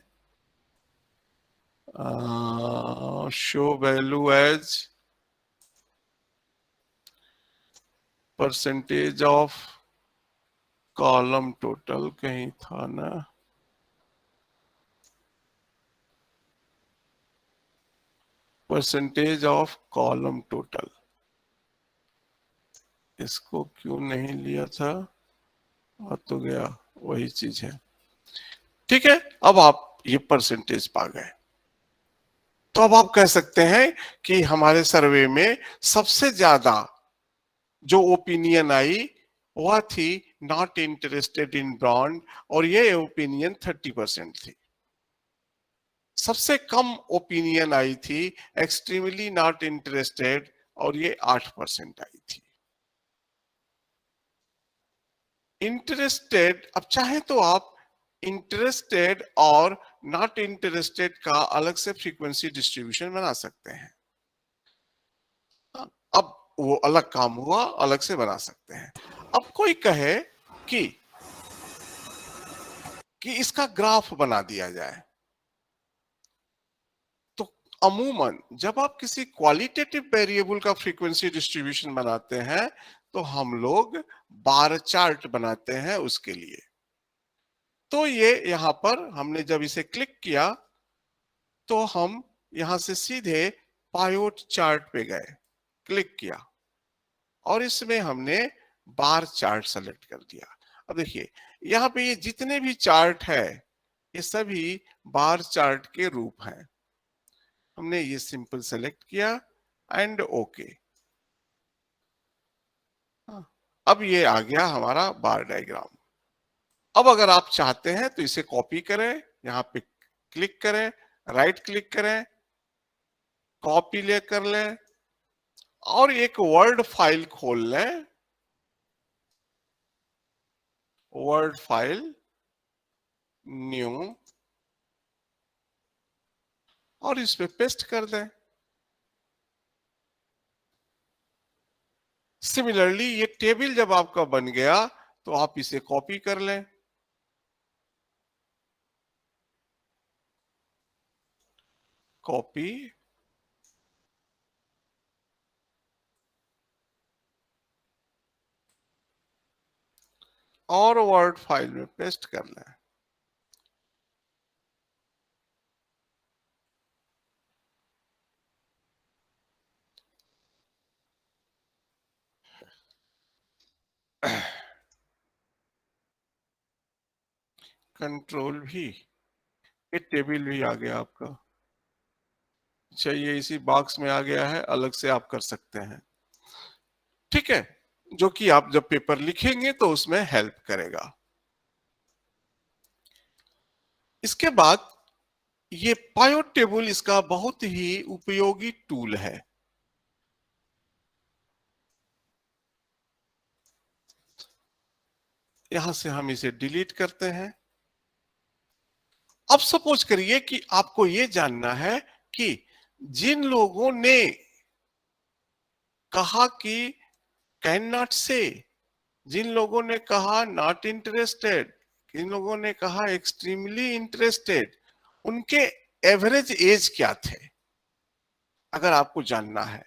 show value as percentage of column total, कहीं था ना, परसेंटेज ऑफ कॉलम टोटल, इसको क्यों नहीं लिया था, आ तो गया, वही चीज है। ठीक है, अब आप ये परसेंटेज पा गए, तो अब आप कह सकते हैं कि हमारे सर्वे में सबसे ज्यादा जो ओपिनियन आई वह थी नॉट इंटरेस्टेड इन बॉन्ड, और ये ओपिनियन 30% थी। सबसे कम ओपिनियन आई थी एक्सट्रीमली नॉट इंटरेस्टेड, और ये 8% आई थी। इंटरेस्टेड, अब चाहे तो आप इंटरेस्टेड और नॉट इंटरेस्टेड का अलग से फ्रीक्वेंसी डिस्ट्रीब्यूशन बना सकते हैं। अब वो अलग काम हुआ, अलग से बना सकते हैं। अब कोई कहे कि इसका ग्राफ बना दिया जाए, तो अमूमन जब आप किसी क्वालिटेटिव वेरिएबल का फ्रीक्वेंसी डिस्ट्रीब्यूशन बनाते हैं तो हम लोग बार चार्ट बनाते हैं उसके लिए। तो ये यहां पर हमने जब इसे क्लिक किया तो हम यहां से सीधे पायोट चार्ट पे गए, क्लिक किया, और इसमें हमने बार चार्ट सेलेक्ट कर दिया। अब देखिए यहाँ पे ये जितने भी चार्ट है ये सभी बार चार्ट के रूप हैं। हमने ये सिंपल सेलेक्ट किया एंड ओके। अब ये आ गया हमारा बार डायग्राम। अब अगर आप चाहते हैं तो इसे कॉपी करें, यहाँ पे क्लिक करें, राइट क्लिक करें, कॉपी ले कर लें, और एक वर्ड फाइल खोल लें, वर्ड फाइल, न्यू, और इस पे पेस्ट कर दें। सिमिलरली ये टेबल जब आपका बन गया तो आप इसे कॉपी कर लें, कॉपी, और वर्ड फाइल में पेस्ट कर लें। कंट्रोल भी, ये टेबल भी आ गया आपका। चाहिए इसी बॉक्स में आ गया है, अलग से आप कर सकते हैं। ठीक है, जो कि आप जब पेपर लिखेंगे तो उसमें हेल्प करेगा। इसके बाद ये पायोट टेबल इसका बहुत ही उपयोगी टूल है। यहां से हम इसे डिलीट करते हैं। अब सपोज करिए कि आपको ये जानना है कि जिन लोगों ने कहा कि कैन नॉट से, जिन लोगों ने कहा नॉट इंटरेस्टेड, जिन लोगों ने कहा एक्सट्रीमली इंटरेस्टेड, उनके एवरेज एज क्या थे, अगर आपको जानना है।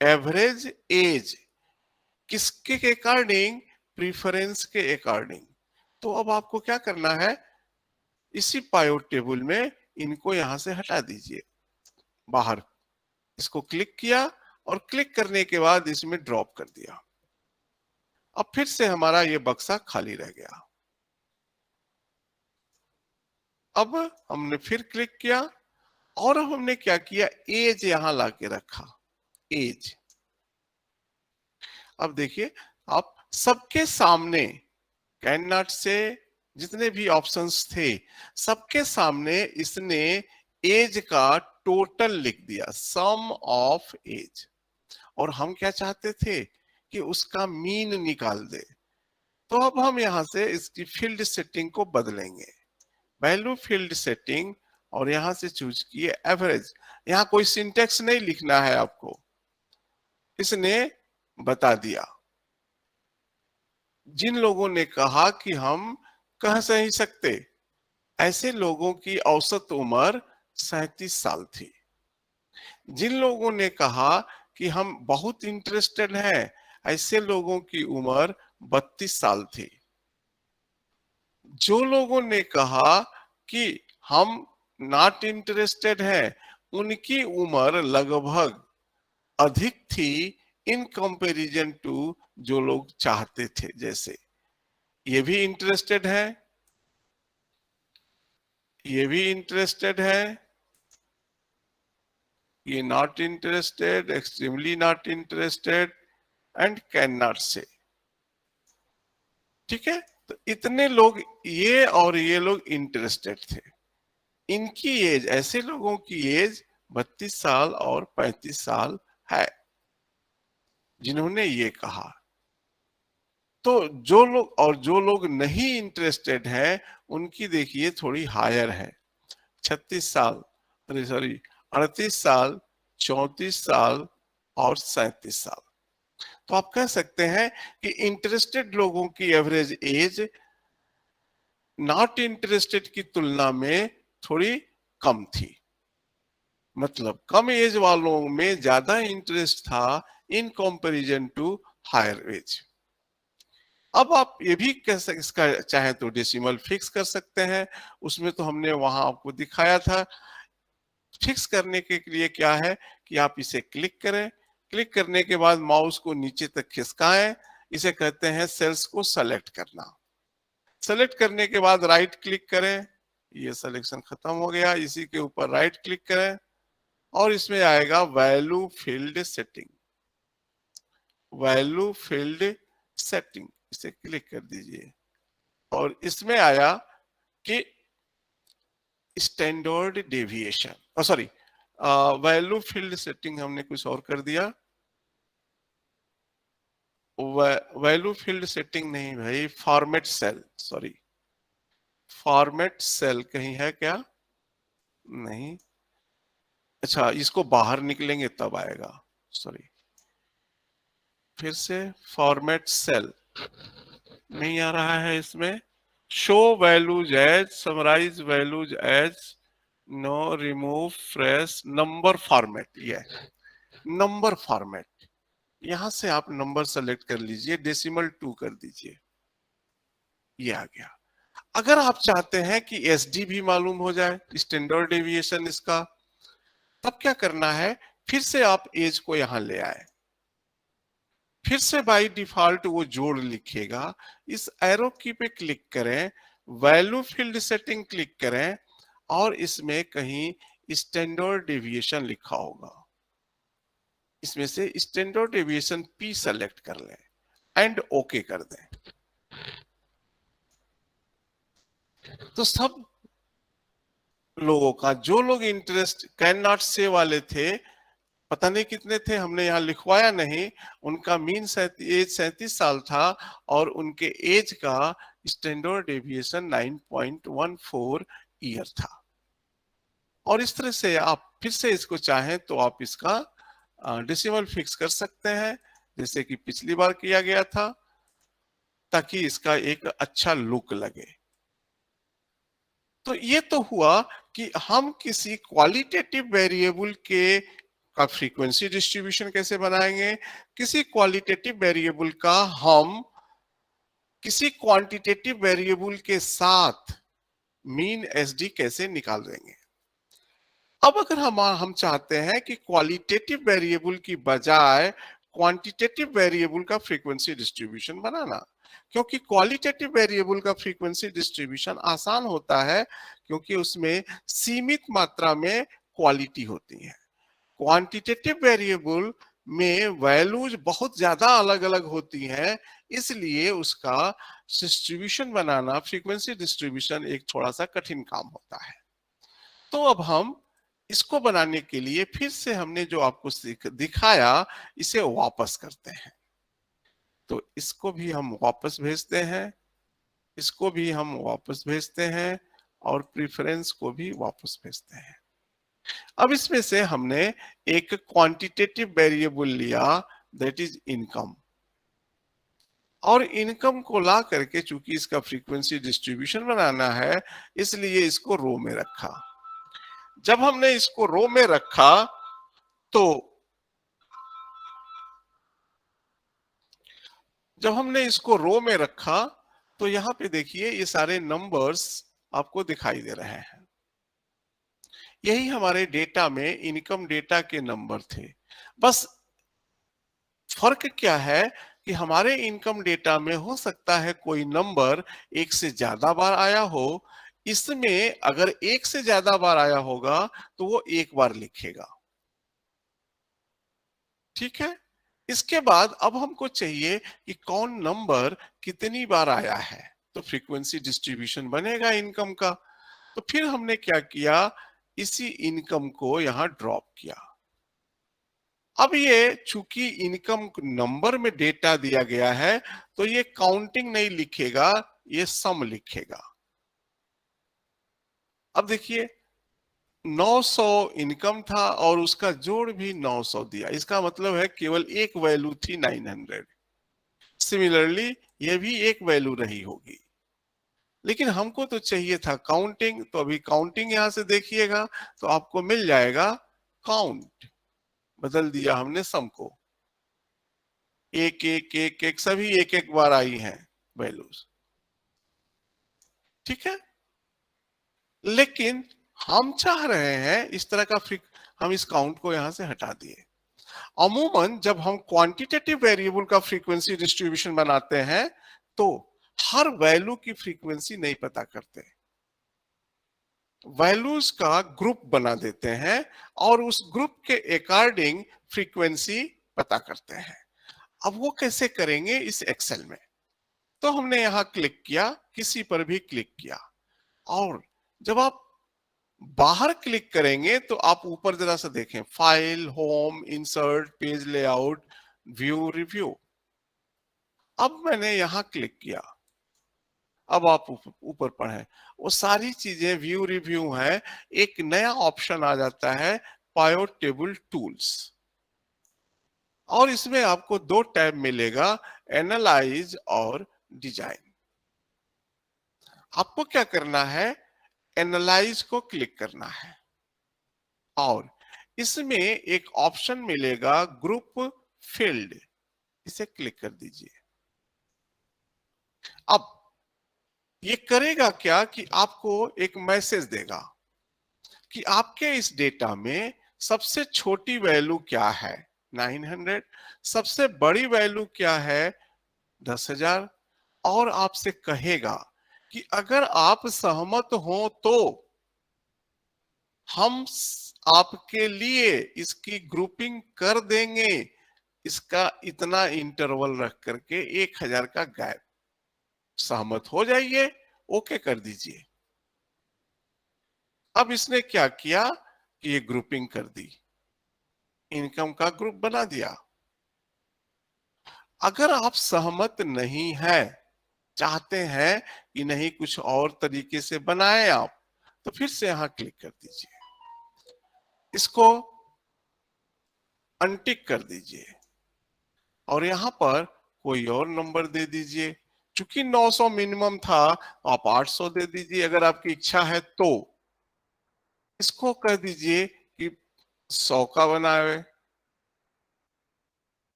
एवरेज एज किसके के अकॉर्डिंग? प्रीफरेंस के अकॉर्डिंग। तो अब आपको क्या करना है, इसी पायोट टेबल में इनको यहां से हटा दीजिए बाहर। इसको क्लिक किया और क्लिक करने के बाद इसमें ड्रॉप कर दिया। अब फिर से हमारा ये बक्सा खाली रह गया। अब हमने फिर क्लिक किया और हमने क्या किया, एज यहां लाके रखा, एज। अब देखिए, आप सबके सामने कैन नॉट से जितने भी ऑप्शंस थे, सबके सामने इसने एज का टोटल लिख दिया, सम ऑफ एज। और हम क्या चाहते थे कि उसका मीन निकाल दे। तो अब हम यहां से इसकी फील्ड सेटिंग को बदलेंगे, वैल्यू फील्ड सेटिंग, और यहां से चूज किए एवरेज। यहां कोई सिंटेक्स नहीं लिखना है आपको, इसने बता दिया। जिन लोगों ने कहा कि हम कह नहीं सकते, ऐसे लोगों की औसत उम्र 37 साल थी। जिन लोगों ने कहा कि हम बहुत इंटरेस्टेड हैं, ऐसे लोगों की उम्र 32 साल थी। जो लोगों ने कहा कि हम नॉट इंटरेस्टेड हैं, उनकी उम्र लगभग अधिक थी इन कंपैरिजन टू जो लोग चाहते थे। जैसे ये भी इंटरेस्टेड है, ये भी इंटरेस्टेड है, ये not interested, extremely not interested and can not से। ठीक है, तो इतने लोग, ये और ये लोग इंटरेस्टेड थे। इनकी एज, ऐसे लोगों की एज 32 साल और 35 साल है, जिन्होंने ये कहा। तो जो लोग नहीं इंटरेस्टेड हैं, उनकी देखिए थोड़ी हायर है, 36 साल, अरे सॉरी 38 साल, 34 साल और 37 साल। तो आप कह सकते हैं कि इंटरेस्टेड लोगों की एवरेज एज नॉट इंटरेस्टेड की तुलना में थोड़ी कम थी। मतलब कम एज वालों में ज्यादा इंटरेस्ट था in comparison to higher age. अब आप ये भी कह सकते, इसका चाहे तो डेसिमल फिक्स कर सकते हैं, उसमें तो हमने वहां आपको दिखाया था। फिक्स करने के लिए क्या है कि आप इसे क्लिक करें, क्लिक करने के बाद माउस को नीचे तक खिसकाएं, इसे कहते हैं सेल्स को सेलेक्ट करना। सेलेक्ट करने के बाद राइट क्लिक करें, ये सिलेक्शन खत्म हो गया, इसी के ऊपर राइट क्लिक करें और इसमें आएगा value field setting, value field setting, इसे क्लिक कर दीजिए और इसमें आया कि standard deviation, sorry value field setting हमने कुछ और कर दिया। वैल्यू फील्ड सेटिंग नहीं भाई, format cell, sorry format cell कहीं है क्या? नहीं, अच्छा इसको बाहर निकलेंगे तब आएगा, सॉरी फिर से फॉर्मेट सेल नहीं आ रहा है इसमें। Show values as, summarize values as, no remove fresh number format, ये नंबर फॉर्मेट। यहां से आप नंबर सेलेक्ट कर लीजिए, डेसिमल 2 कर दीजिए, ये आ गया। अगर आप चाहते हैं कि एसडी भी मालूम हो जाए, स्टैंडर्ड डेविएशन इसका, तब क्या करना है, फिर से आप एज को यहां ले आए, फिर से बाय डिफॉल्ट वो जोड़ लिखेगा, इस एरो की पे क्लिक करें, वैल्यू फील्ड सेटिंग क्लिक करें और इसमें कहीं स्टैंडर्ड डेविएशन लिखा होगा, इसमें से स्टैंडर्ड डेविएशन पी सेलेक्ट कर लें एंड ओके कर दें। तो सब लोगों का, जो लोग इंटरेस्ट कैन नॉट से वाले थे, पता नहीं कितने थे, हमने यहाँ लिखवाया नहीं, उनका मीन एज 37 साल था और उनके एज का स्टैंडर्ड डेविएशन 9.14 ईयर था। और इस तरह से आप फिर से इसको चाहें तो आप इसका डेसिमल फिक्स कर सकते हैं, जैसे कि पिछली बार किया गया था, ताकि इसका एक अच्छा लुक लगे। तो ये तो हुआ कि हम किसी क्वालिटेटिव वेरिएबल के का फ्रीक्वेंसी डिस्ट्रीब्यूशन कैसे बनाएंगे, किसी क्वालिटेटिव वेरिएबल का हम किसी क्वांटिटेटिव वेरिएबल के साथ मीन एसडी कैसे निकाल देंगे। अब अगर हम चाहते हैं कि क्वालिटेटिव वेरिएबल की बजाय क्वांटिटेटिव वेरिएबल का फ्रीक्वेंसी डिस्ट्रीब्यूशन बनाना, क्योंकि क्वालिटेटिव वेरिएबल का फ्रीक्वेंसी डिस्ट्रीब्यूशन आसान होता है क्योंकि उसमें सीमित मात्रा में क्वालिटी होती है। क्वांटिटेटिव वेरिएबल में वैल्यूज बहुत ज्यादा अलग अलग होती हैं, इसलिए उसका डिस्ट्रीब्यूशन बनाना, फ्रीक्वेंसी डिस्ट्रीब्यूशन एक थोड़ा सा कठिन काम होता है। तो अब हम इसको बनाने के लिए फिर से हमने जो आपको दिखाया इसे वापस करते हैं। तो इसको भी हम वापस भेजते हैं, इसको भी हम वापस भेजते हैं और प्रेफरेंस को भी वापस भेजते हैं। अब इसमें से हमने एक क्वांटिटेटिव वेरिएबल लिया, दैट इज इनकम, और इनकम को ला करके चूंकि इसका फ्रीक्वेंसी डिस्ट्रीब्यूशन बनाना है इसलिए इसको रो में रखा। जब हमने इसको रो में रखा तो यहां पे देखिए ये सारे नंबर्स आपको दिखाई दे रहे हैं। यही हमारे डेटा में इनकम डेटा के नंबर थे। बस फर्क क्या है कि हमारे इनकम डेटा में हो सकता है कोई नंबर एक से ज्यादा बार आया हो, इसमें अगर एक से ज्यादा बार आया होगा तो वो एक बार लिखेगा। ठीक है, इसके बाद अब हमको चाहिए कि कौन नंबर कितनी बार आया है, तो फ्रीक्वेंसी डिस्ट्रीब्यूशन बनेगा इनकम का। तो फिर हमने क्या किया, इसी इनकम को यहां ड्रॉप किया। अब ये चूंकि इनकम नंबर में डेटा दिया गया है तो ये काउंटिंग नहीं लिखेगा, ये सम लिखेगा। अब देखिए 900 इनकम था और उसका जोड़ भी 900 दिया, इसका मतलब है केवल एक वैल्यू थी 900। सिमिलरली ये भी एक वैल्यू रही होगी, लेकिन हमको तो चाहिए था काउंटिंग, तो अभी काउंटिंग यहां से देखिएगा तो आपको मिल जाएगा काउंट, बदल दिया हमने सम को, एक एक एक एक सभी एक एक बार आई हैं वैल्यूज। ठीक है, लेकिन हम चाह रहे हैं इस तरह का हम इस काउंट को यहां से हटा दिए। अमूमन जब हम क्वांटिटेटिव वेरिएबल का फ्रीक्वेंसी डिस्ट्रीब्यूशन बनाते हैं तो हर वैल्यू की फ्रीक्वेंसी नहीं पता करते, वैल्यूज का ग्रुप बना देते हैं और उस ग्रुप के अकॉर्डिंग फ्रीक्वेंसी पता करते हैं। अब वो कैसे करेंगे इस एक्सेल में, तो हमने यहां क्लिक किया, किसी पर भी क्लिक किया, और जब आप बाहर क्लिक करेंगे तो आप ऊपर जरा सा देखें, file, home, insert, page layout, view, review. अब मैंने यहां क्लिक किया, अब आप ऊपर पढ़ें, वो सारी चीजें व्यू रिव्यू है। एक नया ऑप्शन आ जाता है पायोट टेबल टूल्स, और इसमें आपको दो टैब मिलेगा, एनालाइज और डिजाइन। आपको क्या करना है, एनालाइज को क्लिक करना है और इसमें एक ऑप्शन मिलेगा ग्रुप फील्ड, इसे क्लिक कर दीजिए। अब ये करेगा क्या कि आपको एक मैसेज देगा कि आपके इस डेटा में सबसे छोटी वैल्यू क्या है 900, सबसे बड़ी वैल्यू क्या है 10,000, और आपसे कहेगा कि अगर आप सहमत हो तो हम आपके लिए इसकी ग्रुपिंग कर देंगे, इसका इतना इंटरवल रख करके 1,000 का गैप। सहमत हो जाइए, ओके कर दीजिए। अब इसने क्या किया कि ये ग्रुपिंग कर दी, इनकम का ग्रुप बना दिया। अगर आप सहमत नहीं है, चाहते हैं कि नहीं कुछ और तरीके से बनाए आप, तो फिर से यहां क्लिक कर दीजिए, इसको अनटिक कर दीजिए और यहां पर कोई और नंबर दे दीजिए। चूंकि 900 मिनिमम था, आप 800 दे दीजिए अगर आपकी इच्छा है तो। इसको कह दीजिए कि 100 का बनाए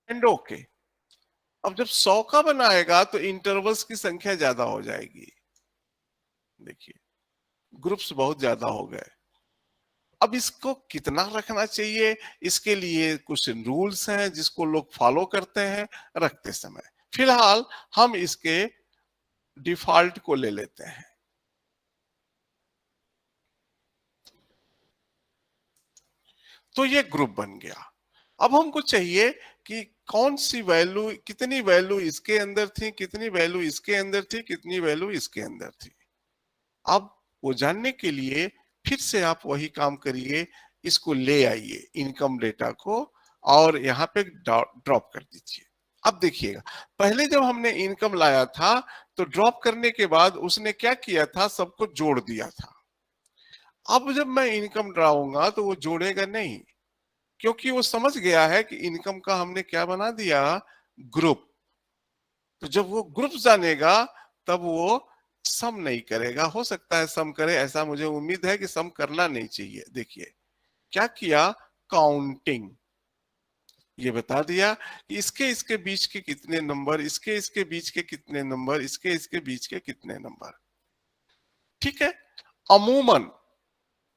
एंड ओके। अब जब 100 का बनाएगा तो इंटरवल्स की संख्या ज्यादा हो जाएगी। देखिए ग्रुप्स बहुत ज्यादा हो गए। अब इसको कितना रखना चाहिए, इसके लिए कुछ रूल्स हैं जिसको लोग फॉलो करते हैं रखते समय। फिलहाल हम इसके डिफॉल्ट को ले लेते हैं। तो ये ग्रुप बन गया। अब हमको चाहिए कि कौन सी वैल्यू, कितनी वैल्यू इसके अंदर थी, कितनी वैल्यू इसके अंदर थी, कितनी वैल्यू इसके अंदर थी। अब वो जानने के लिए फिर से आप वही काम करिए, इसको ले आइए इनकम डेटा को और यहाँ पे ड्रॉप कर दीजिए। अब देखिएगा पहले जब हमने इनकम लाया था तो ड्रॉप करने के बाद उसने क्या किया था, सबको जोड़ दिया था। अब जब मैं इनकम डालूंगा तो वो जोड़ेगा नहीं, क्योंकि वो समझ गया है कि इनकम का हमने क्या बना दिया, ग्रुप। तो जब वो ग्रुप जानेगा तब वो सम नहीं करेगा। हो सकता है सम करे, ऐसा मुझे उम्मीद है कि सम करना नहीं चाहिए। देखिए क्या किया, काउंटिंग ये बता दिया कि इसके बीच के कितने नंबर, इसके बीच के कितने नंबर, इसके बीच के कितने नंबर। ठीक है। अमूमन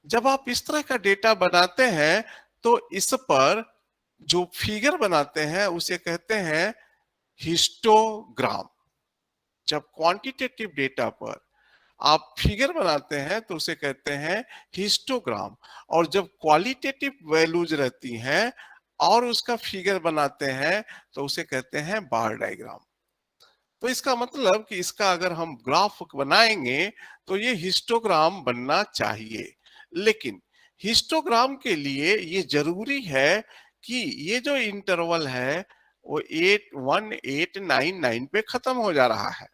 जब आप इस तरह का डेटा बनाते हैं तो इस पर जो फिगर बनाते हैं उसे कहते हैं हिस्टोग्राम। जब क्वांटिटेटिव डेटा पर आप फिगर बनाते हैं तो उसे कहते हैं हिस्टोग्राम। और जब क्वालिटेटिव वैल्यूज रहती हैं और उसका फिगर बनाते हैं तो उसे कहते हैं बार डायग्राम। तो इसका मतलब कि इसका अगर हम ग्राफ बनाएंगे तो ये हिस्टोग्राम बनना चाहिए। लेकिन हिस्टोग्राम के लिए ये जरूरी है कि ये जो इंटरवल है वो 81899 पे खत्म हो जा रहा है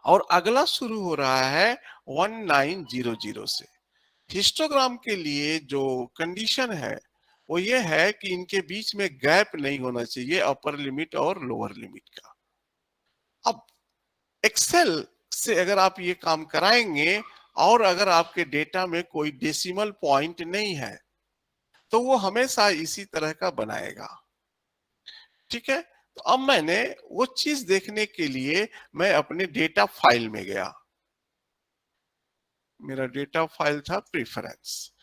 और अगला शुरू हो रहा है 1900 से। हिस्टोग्राम के लिए जो कंडीशन है वो ये है कि इनके बीच में गैप नहीं होना चाहिए, अपर लिमिट और लोअर लिमिट का। अब एक्सेल से अगर आप ये काम कराएंगे और अगर आपके डेटा में कोई डेसिमल पॉइंट नहीं है तो वो हमेशा इसी तरह का बनाएगा। ठीक है। तो अब मैंने वो चीज देखने के लिए मैं अपने डेटा फाइल में गया। मेरा डेटा फाइल था प्रेफरेंस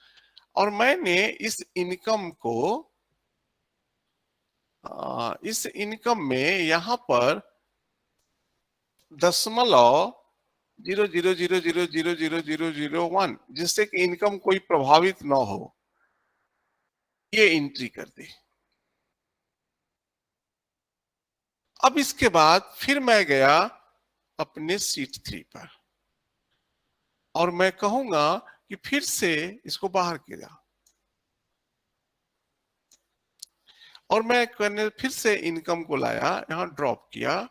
और मैंने इस इनकम को इस इनकम में यहां पर दशमलव 0.000000001 जिससे कि इनकम कोई प्रभावित ना हो, ये एंट्री कर दी। अब इसके बाद फिर मैं गया अपने सीट 3 पर और मैं कहूंगा कि फिर से इसको बाहर किया और मैं फिर से इनकम को लाया, यहां ड्रॉप किया।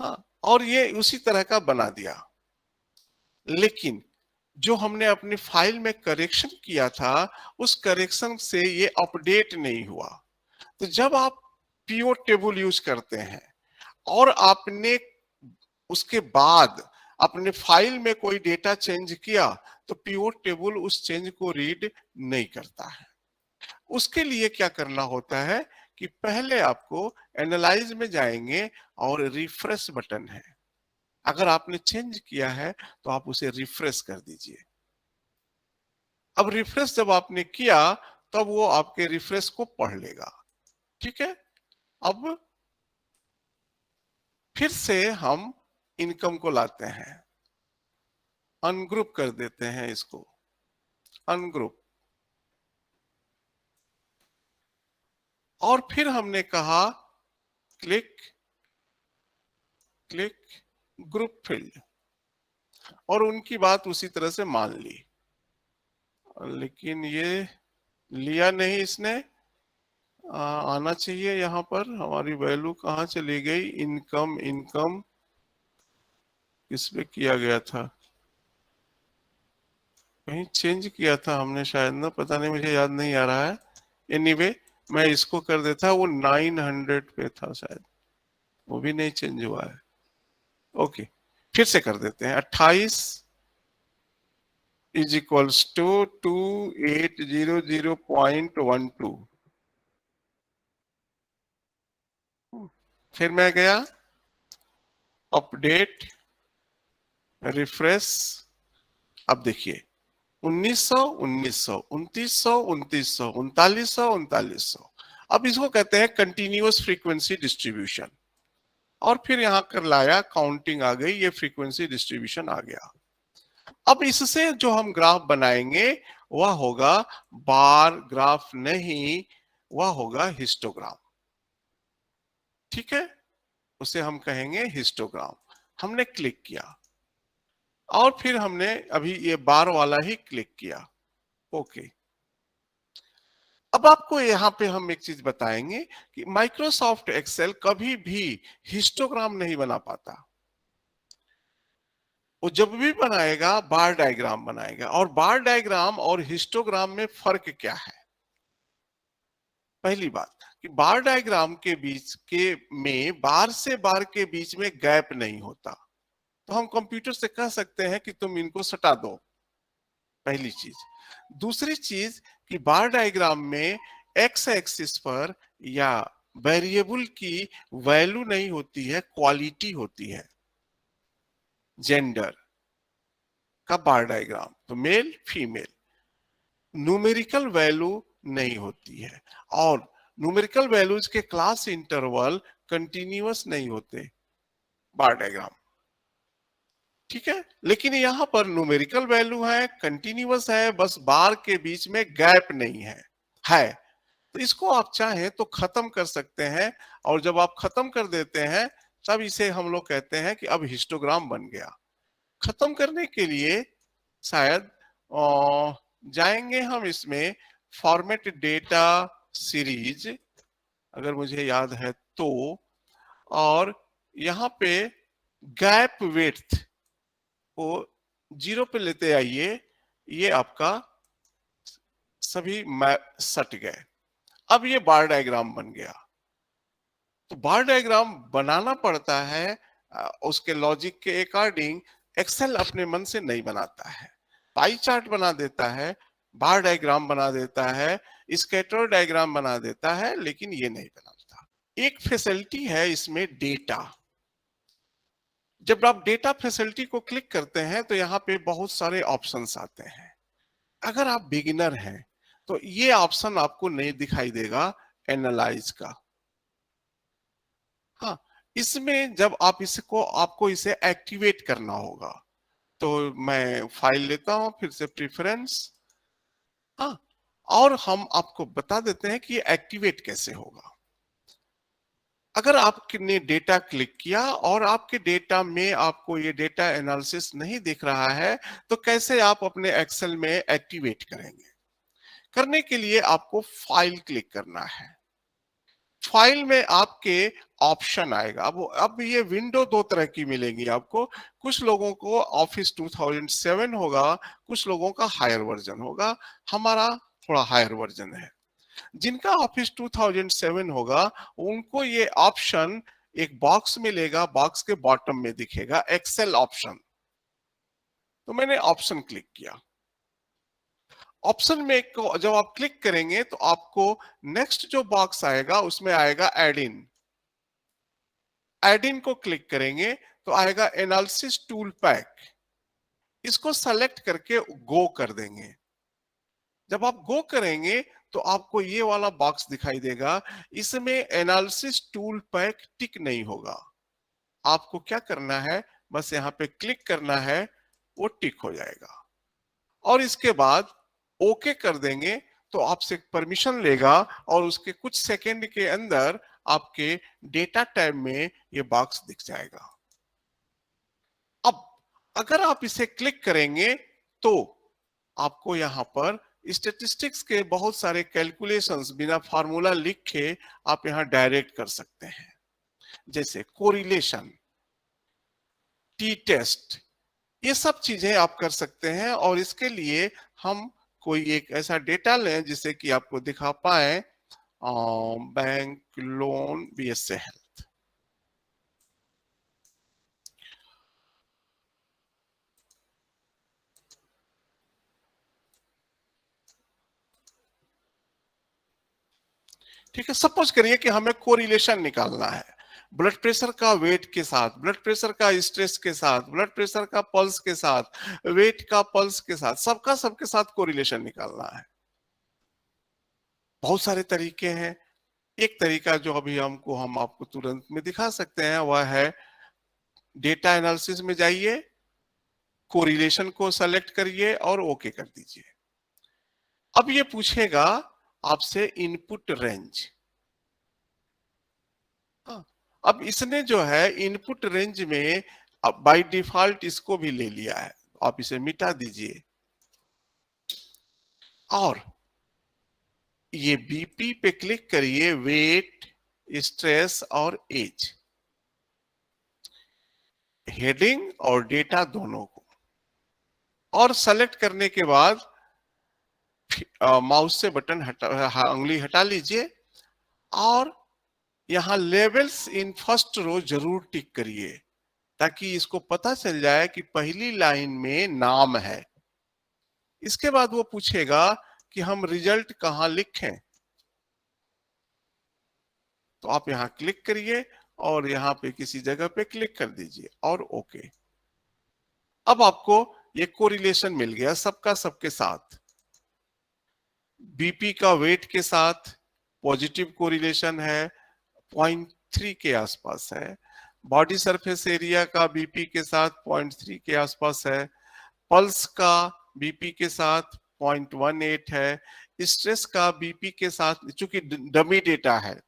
हाँ, और ये उसी तरह का बना दिया। लेकिन जो हमने अपनी फाइल में करेक्शन किया था उस करेक्शन से ये अपडेट नहीं हुआ। तो जब आप पीओ टेबल यूज करते हैं और आपने उसके बाद अपने फाइल में कोई डेटा चेंज किया तो पीओ टेबल उस चेंज को रीड नहीं करता है। उसके लिए क्या करना होता है कि पहले आपको एनालाइज में जाएंगे और रिफ्रेश बटन है, अगर आपने चेंज किया है तो आप उसे रिफ्रेश कर दीजिए। अब रिफ्रेश जब आपने किया तब वो आपके रिफ्रेश को पढ़ लेगा। ठीक है। अब फिर से हम इनकम को लाते हैं, अनग्रुप कर देते हैं इसको, अनग्रुप। और फिर हमने कहा क्लिक क्लिक ग्रुप फील्ड और उनकी बात उसी तरह से मान ली। लेकिन ये लिया नहीं इसने, आना चाहिए। यहाँ पर हमारी वैल्यू कहाँ चली गई, इनकम, इनकम किस पे किया गया था, कहीं चेंज किया था हमने शायद ना, पता नहीं, मुझे याद नहीं आ रहा है। एनीवे मैं इसको कर देता, वो 900 पे था शायद, वो भी नहीं चेंज हुआ है। ओके फिर से कर देते हैं 28 इज इक्वल्स टू 2800.12। फिर मैं गया अपडेट, रिफ्रेश। अब देखिए 1900, 1900, 2900, 2900, 3900, 3900। अब इसको कहते हैं कंटिन्यूअस फ्रीक्वेंसी डिस्ट्रीब्यूशन। और फिर यहां कर लाया, काउंटिंग आ गई, ये फ्रीक्वेंसी डिस्ट्रीब्यूशन आ गया। अब इससे जो हम ग्राफ बनाएंगे वह होगा बार ग्राफ नहीं, वह होगा हिस्टोग्राम। ठीक है, उसे हम कहेंगे हिस्टोग्राम। हमने क्लिक किया और फिर हमने अभी ये बार वाला ही क्लिक किया। ओके। अब आपको यहाँ पे हम एक चीज बताएंगे कि माइक्रोसॉफ्ट एक्सेल कभी भी हिस्टोग्राम नहीं बना पाता। वो जब भी बनाएगा बार डायग्राम बनाएगा। और बार डायग्राम और हिस्टोग्राम में फर्क क्या है? पहली बात कि बार डायग्राम के बीच के में बार से बार के बीच में गैप नहीं होता, तो हम कंप्यूटर से कह सकते हैं कि तुम इनको सटा दो। पहली चीज। दूसरी चीज कि बार डायग्राम में एक्स एक्सिस पर या वेरिएबल की वैल्यू नहीं होती है, क्वालिटी होती है। जेंडर का बार डायग्राम तो मेल फीमेल, न्यूमेरिकल वैल्यू नहीं होती है। और न्यूमेरिकल वैल्यूज के क्लास इंटरवल कंटिन्यूअस नहीं होते बार डायग्राम। ठीक है, लेकिन यहां पर न्यूमेरिकल वैल्यू है, कंटिन्यूअस है, बस बार के बीच में गैप नहीं है। तो इसको आप चाहें तो खत्म कर सकते हैं। और जब आप खत्म कर देते हैं तब इसे हम लोग कहते हैं कि अब हिस्टोग्राम बन गया। खत्म करने के लिए शायद जाएंगे हम इसमें फॉर्मेट डेटा सीरीज, अगर मुझे याद है तो। और यहाँ पे गैप विड्थ को 0 पे लेते आइए। ये आपका सभी सट गए। अब ये बार डायग्राम बन गया। तो बार डायग्राम बनाना पड़ता है उसके लॉजिक के अकॉर्डिंग। एक्सेल अपने मन से नहीं बनाता है। पाई चार्ट बना देता है, बार डायग्राम बना देता है, स्कैटर डायग्राम बना देता है, लेकिन ये नहीं बनाता। एक फैसिलिटी है इसमें, डेटा। जब आप डेटा फैसिलिटी को क्लिक करते हैं तो यहाँ पे बहुत सारे ऑप्शंस आते हैं। अगर आप बिगिनर हैं तो ये ऑप्शन आपको नहीं दिखाई देगा, एनालाइज का। हाँ, इसमें जब आप इसको आपको इसे एक्टिवेट करना होगा। तो मैं फाइल लेता हूं, फिर से प्रेफरेंस। हाँ, और हम आपको बता देते हैं कि ये एक्टिवेट कैसे होगा। अगर आपने डेटा क्लिक किया और आपके डेटा में आपको ये डेटा एनालिसिस नहीं दिख रहा है, तो कैसे आप अपने एक्सेल में एक्टिवेट करेंगे? करने के लिए आपको फाइल क्लिक करना है। फाइल में आपके ऑप्शन आएगा। अब ये विंडो दो तरह की मिलेंगी आपको। कुछ लोगों को ऑफिस 2007 होगा, कुछ लोगों का हायर वर्जन होगा। हमारा थोड़ा हायर वर्जन है। जिनका ऑफिस 2007 होगा उनको ये ऑप्शन एक बॉक्स मिलेगा, बॉक्स के बॉटम में दिखेगा एक्सेल ऑप्शन। तो मैंने ऑप्शन क्लिक किया। ऑप्शन में जब आप क्लिक करेंगे तो आपको नेक्स्ट जो बॉक्स आएगा उसमें आएगा एड इन। एड इन को क्लिक करेंगे तो आएगा एनालिसिस टूल पैक। इसको सेलेक्ट करके गो कर देंगे। जब आप गो करेंगे तो आपको ये वाला बॉक्स दिखाई देगा। इसमें एनालिसिस टूल पैक टिक नहीं होगा। आपको क्या करना है, बस यहाँ पे क्लिक करना है, वो टिक हो जाएगा। और इसके बाद ओके कर देंगे तो आपसे परमिशन लेगा और उसके कुछ सेकंड के अंदर आपके डेटा टैब में ये बॉक्स दिख जाएगा। अब अगर आप इसे क्लिक करेंगे तो आपको यहां पर स्टेटिस्टिक्स के बहुत सारे कैलकुलेशंस बिना फार्मूला लिखे आप यहां डायरेक्ट कर सकते हैं। जैसे कोरिलेशन, टी टेस्ट, ये सब चीजें आप कर सकते हैं। और इसके लिए हम कोई एक ऐसा डेटा लें जिसे कि आपको दिखा पाए। Bank loan BSA health. ठीक है, सपोज करिए कि हमें कोरिलेशन निकालना है ब्लड प्रेशर का वेट के साथ, ब्लड प्रेशर का स्ट्रेस के साथ, ब्लड प्रेशर का पल्स के साथ, वेट का पल्स के साथ, सबका सबके साथ कोरिलेशन निकालना है। बहुत सारे तरीके हैं। एक तरीका जो अभी हम आपको तुरंत में दिखा सकते हैं वह है डेटा एनालिसिस में जाइए, कोरिलेशन को सेलेक्ट करिए और ओके कर दीजिए। अब ये पूछेगा आपसे इनपुट रेंज। अब इसने जो है इनपुट रेंज में बाय डिफॉल्ट इसको भी ले लिया है, आप इसे मिटा दीजिए और ये बीपी पे क्लिक करिए, वेट, स्ट्रेस और एज, हेडिंग और डेटा दोनों को, और सेलेक्ट करने के बाद माउस से बटन उंगली हटा लीजिए और यहां लेवल्स इन फर्स्ट रो जरूर टिक करिए ताकि इसको पता चल जाए कि पहली लाइन में नाम है। इसके बाद वो पूछेगा कि हम रिजल्ट कहां लिखें, तो आप यहां क्लिक करिए और यहां पे किसी जगह पे क्लिक कर दीजिए और ओके। अब आपको ये कोरिलेशन मिल गया सबका सबके साथ। बीपी का वेट के साथ पॉजिटिव कोरिलेशन है, 0.3 के आसपास है। बॉडी सरफेस एरिया का बीपी के साथ 0.3 के आसपास है। पल्स का बीपी के साथ 0.18 है। स्ट्रेस का बीपी के साथ, चूंकि डमी डेटा है,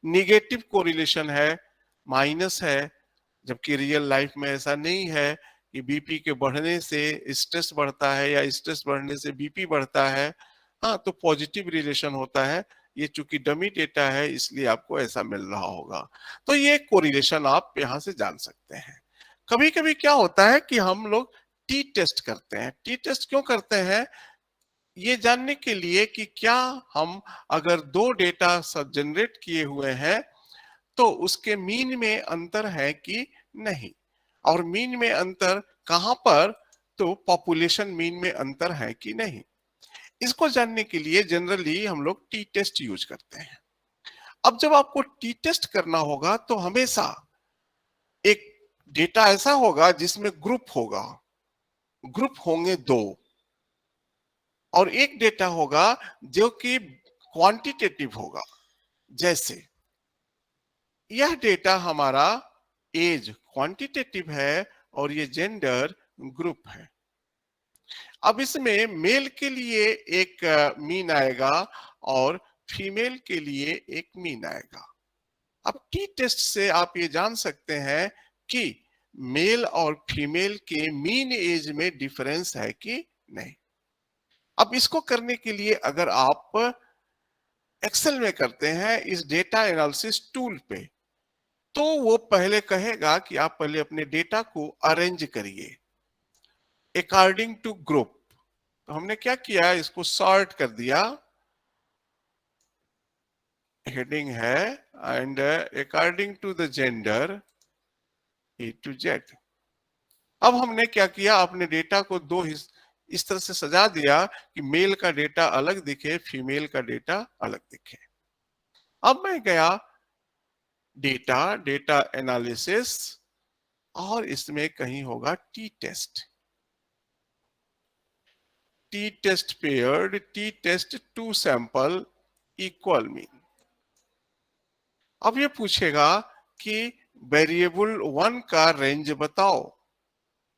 निगेटिव कोरिलेशन है, माइनस है, जबकि रियल लाइफ में ऐसा नहीं है कि बीपी के बढ़ने से स्ट्रेस बढ़ता है या स्ट्रेस बढ़ने से बीपी बढ़ता है। हाँ, तो पॉजिटिव रिलेशन होता है। ये चूंकि डमी डेटा है इसलिए आपको ऐसा मिल रहा होगा। तो ये कोरिलेशन आप यहां से जान सकते हैं। कभी कभी क्या होता है कि हम लोग टी टेस्ट करते हैं। टी टेस्ट क्यों करते हैं? ये जानने के लिए कि क्या हम अगर दो डेटा जनरेट किए हुए हैं तो उसके मीन में अंतर है कि नहीं, और मीन में अंतर कहां पर, तो पॉपुलेशन मीन में अंतर है कि नहीं। इसको जानने के लिए जनरली हम लोग टी टेस्ट यूज करते हैं। अब जब आपको टी टेस्ट करना होगा तो हमेशा एक डेटा ऐसा होगा जिसमें ग्रुप होगा, ग्रुप होंगे दो, और एक डेटा होगा जो कि क्वांटिटेटिव होगा। जैसे यह डेटा हमारा एज क्वांटिटेटिव है और ये जेंडर ग्रुप है। अब इसमें मेल के लिए एक मीन आएगा और फीमेल के लिए एक मीन आएगा। अब टी टेस्ट से आप ये जान सकते हैं कि मेल और फीमेल के मीन एज में डिफरेंस है कि नहीं। अब इसको करने के लिए अगर आप एक्सेल में करते हैं इस डेटा एनालिसिस टूल पे, तो वो पहले कहेगा कि आप पहले अपने डेटा को अरेंज करिए अकॉर्डिंग टू ग्रुप। तो हमने क्या किया, इसको सॉर्ट कर दिया, हेडिंग है and according to the gender A to Z. अब हमने क्या किया, अपने डेटा को दो इस तरह से सजा दिया कि मेल का डेटा अलग दिखे, फीमेल का डेटा अलग दिखे। अब मैं गया डेटा, डेटा एनालिसिस, और इसमें कहीं होगा T test, T test paired, T test two sample equal mean. अब ये पूछेगा कि वेरिएबल 1 का रेंज बताओ।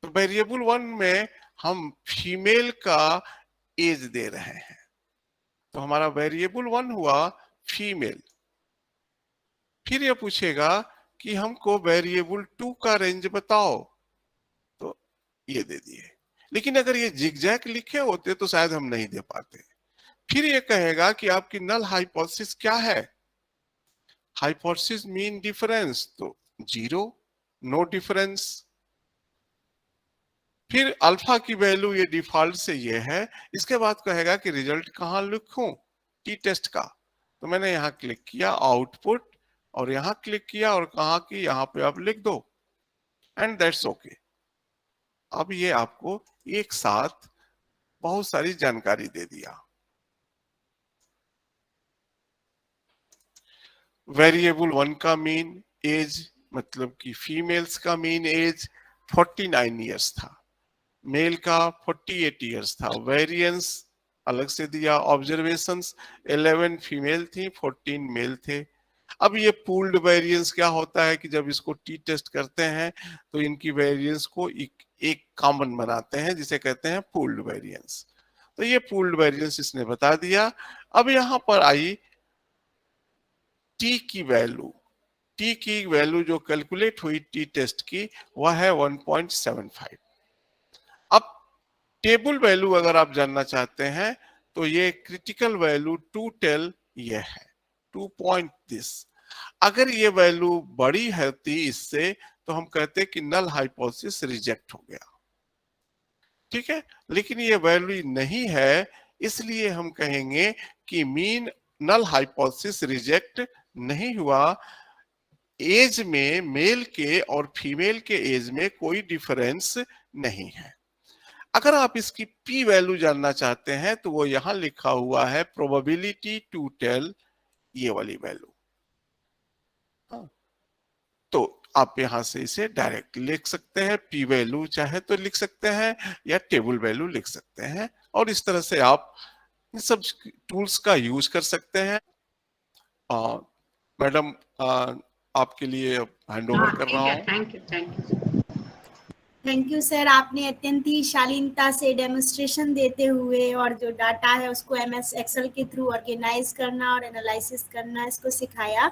तो वेरिएबल 1 में हम फीमेल का एज दे रहे हैं, तो हमारा वेरिएबल 1 हुआ फीमेल। फिर ये पूछेगा कि हमको वेरिएबल 2 का रेंज बताओ, तो ये दे दिए। लेकिन अगर ये जिगजैग लिखे होते तो शायद हम नहीं दे पाते। फिर ये कहेगा कि आपकी नल हाइपोथेसिस क्या है। हाइपोथेसिस मीन डिफरेंस, तो 0, नो डिफरेंस। फिर अल्फा की वैल्यू ये डिफॉल्ट से ये है। इसके बाद कहेगा कि रिजल्ट कहां लिखूं, टी टेस्ट का। तो मैंने यहां क्लिक किया आउटपुट, और यहां क्लिक किया और कहा कि यहां पे आप लिख दो, एंड दैट्स ओके। अब ये आपको एक साथ बहुत सारी जानकारी दे दिया। वेरिएबल 1 का मीन एज मतलब कि फीमेल्स का मीन एज 49 इयर्स था, मेल का 48 इयर्स था। वेरिएंस अलग से दिया। ऑब्जर्वेशंस 11 फीमेल थी, 14 मेल थे। अब ये पूल्ड वेरिएंस क्या होता है कि जब इसको टी टेस्ट करते हैं तो इनकी वेरिएंस को एक कॉमन बनाते हैं, जिसे कहते हैं पूल्ड वेरिएंस। तो ये पूल्ड वेरिएंस इसने बता दिया। अब यहां पर आई टी की वैल्यू। टी की वैल्यू जो कैलकुलेट हुई टी टेस्ट की वह है 1.75। अब टेबल वैल्यू अगर आप जानना चाहते हैं तो ये क्रिटिकल वैल्यू टू टेल ये है 2 this। अगर ये वैल्यू बड़ी होती इससे तो हम कहते कि नल हाइपोथेसिस रिजेक्ट हो गया, ठीक है। लेकिन ये वैल्यू नहीं है, इसलिए हम कहेंगे कि मीन नल हाइपोथेसिस रिजेक्ट नहीं हुआ। एज में मेल के और फीमेल के एज में कोई डिफरेंस नहीं है। अगर आप इसकी पी वैल्यू जानना चाहते हैं तो वो यहां लिखा हुआ है प्रोबेबिलिटी टू टेल, ये वाली वैल्यू। तो आप यहां से इसे डायरेक्ट लिख सकते हैं, पी वैल्यू चाहे तो लिख सकते हैं या टेबल वैल्यू लिख सकते हैं, और इस तरह से आप इन सब टूल्स का यूज कर सकते हैं। मैडम आपके लिए हैंड ओवर कर रहा हूँ। Thank you. Thank you sir, आपने अत्यंत ही शालीनता से डेमोन्स्ट्रेशन देते हुए और जो डाटा है उसको MS एक्सेल के थ्रू ऑर्गेनाइज करना और एनालिसिस करना इसको सिखाया।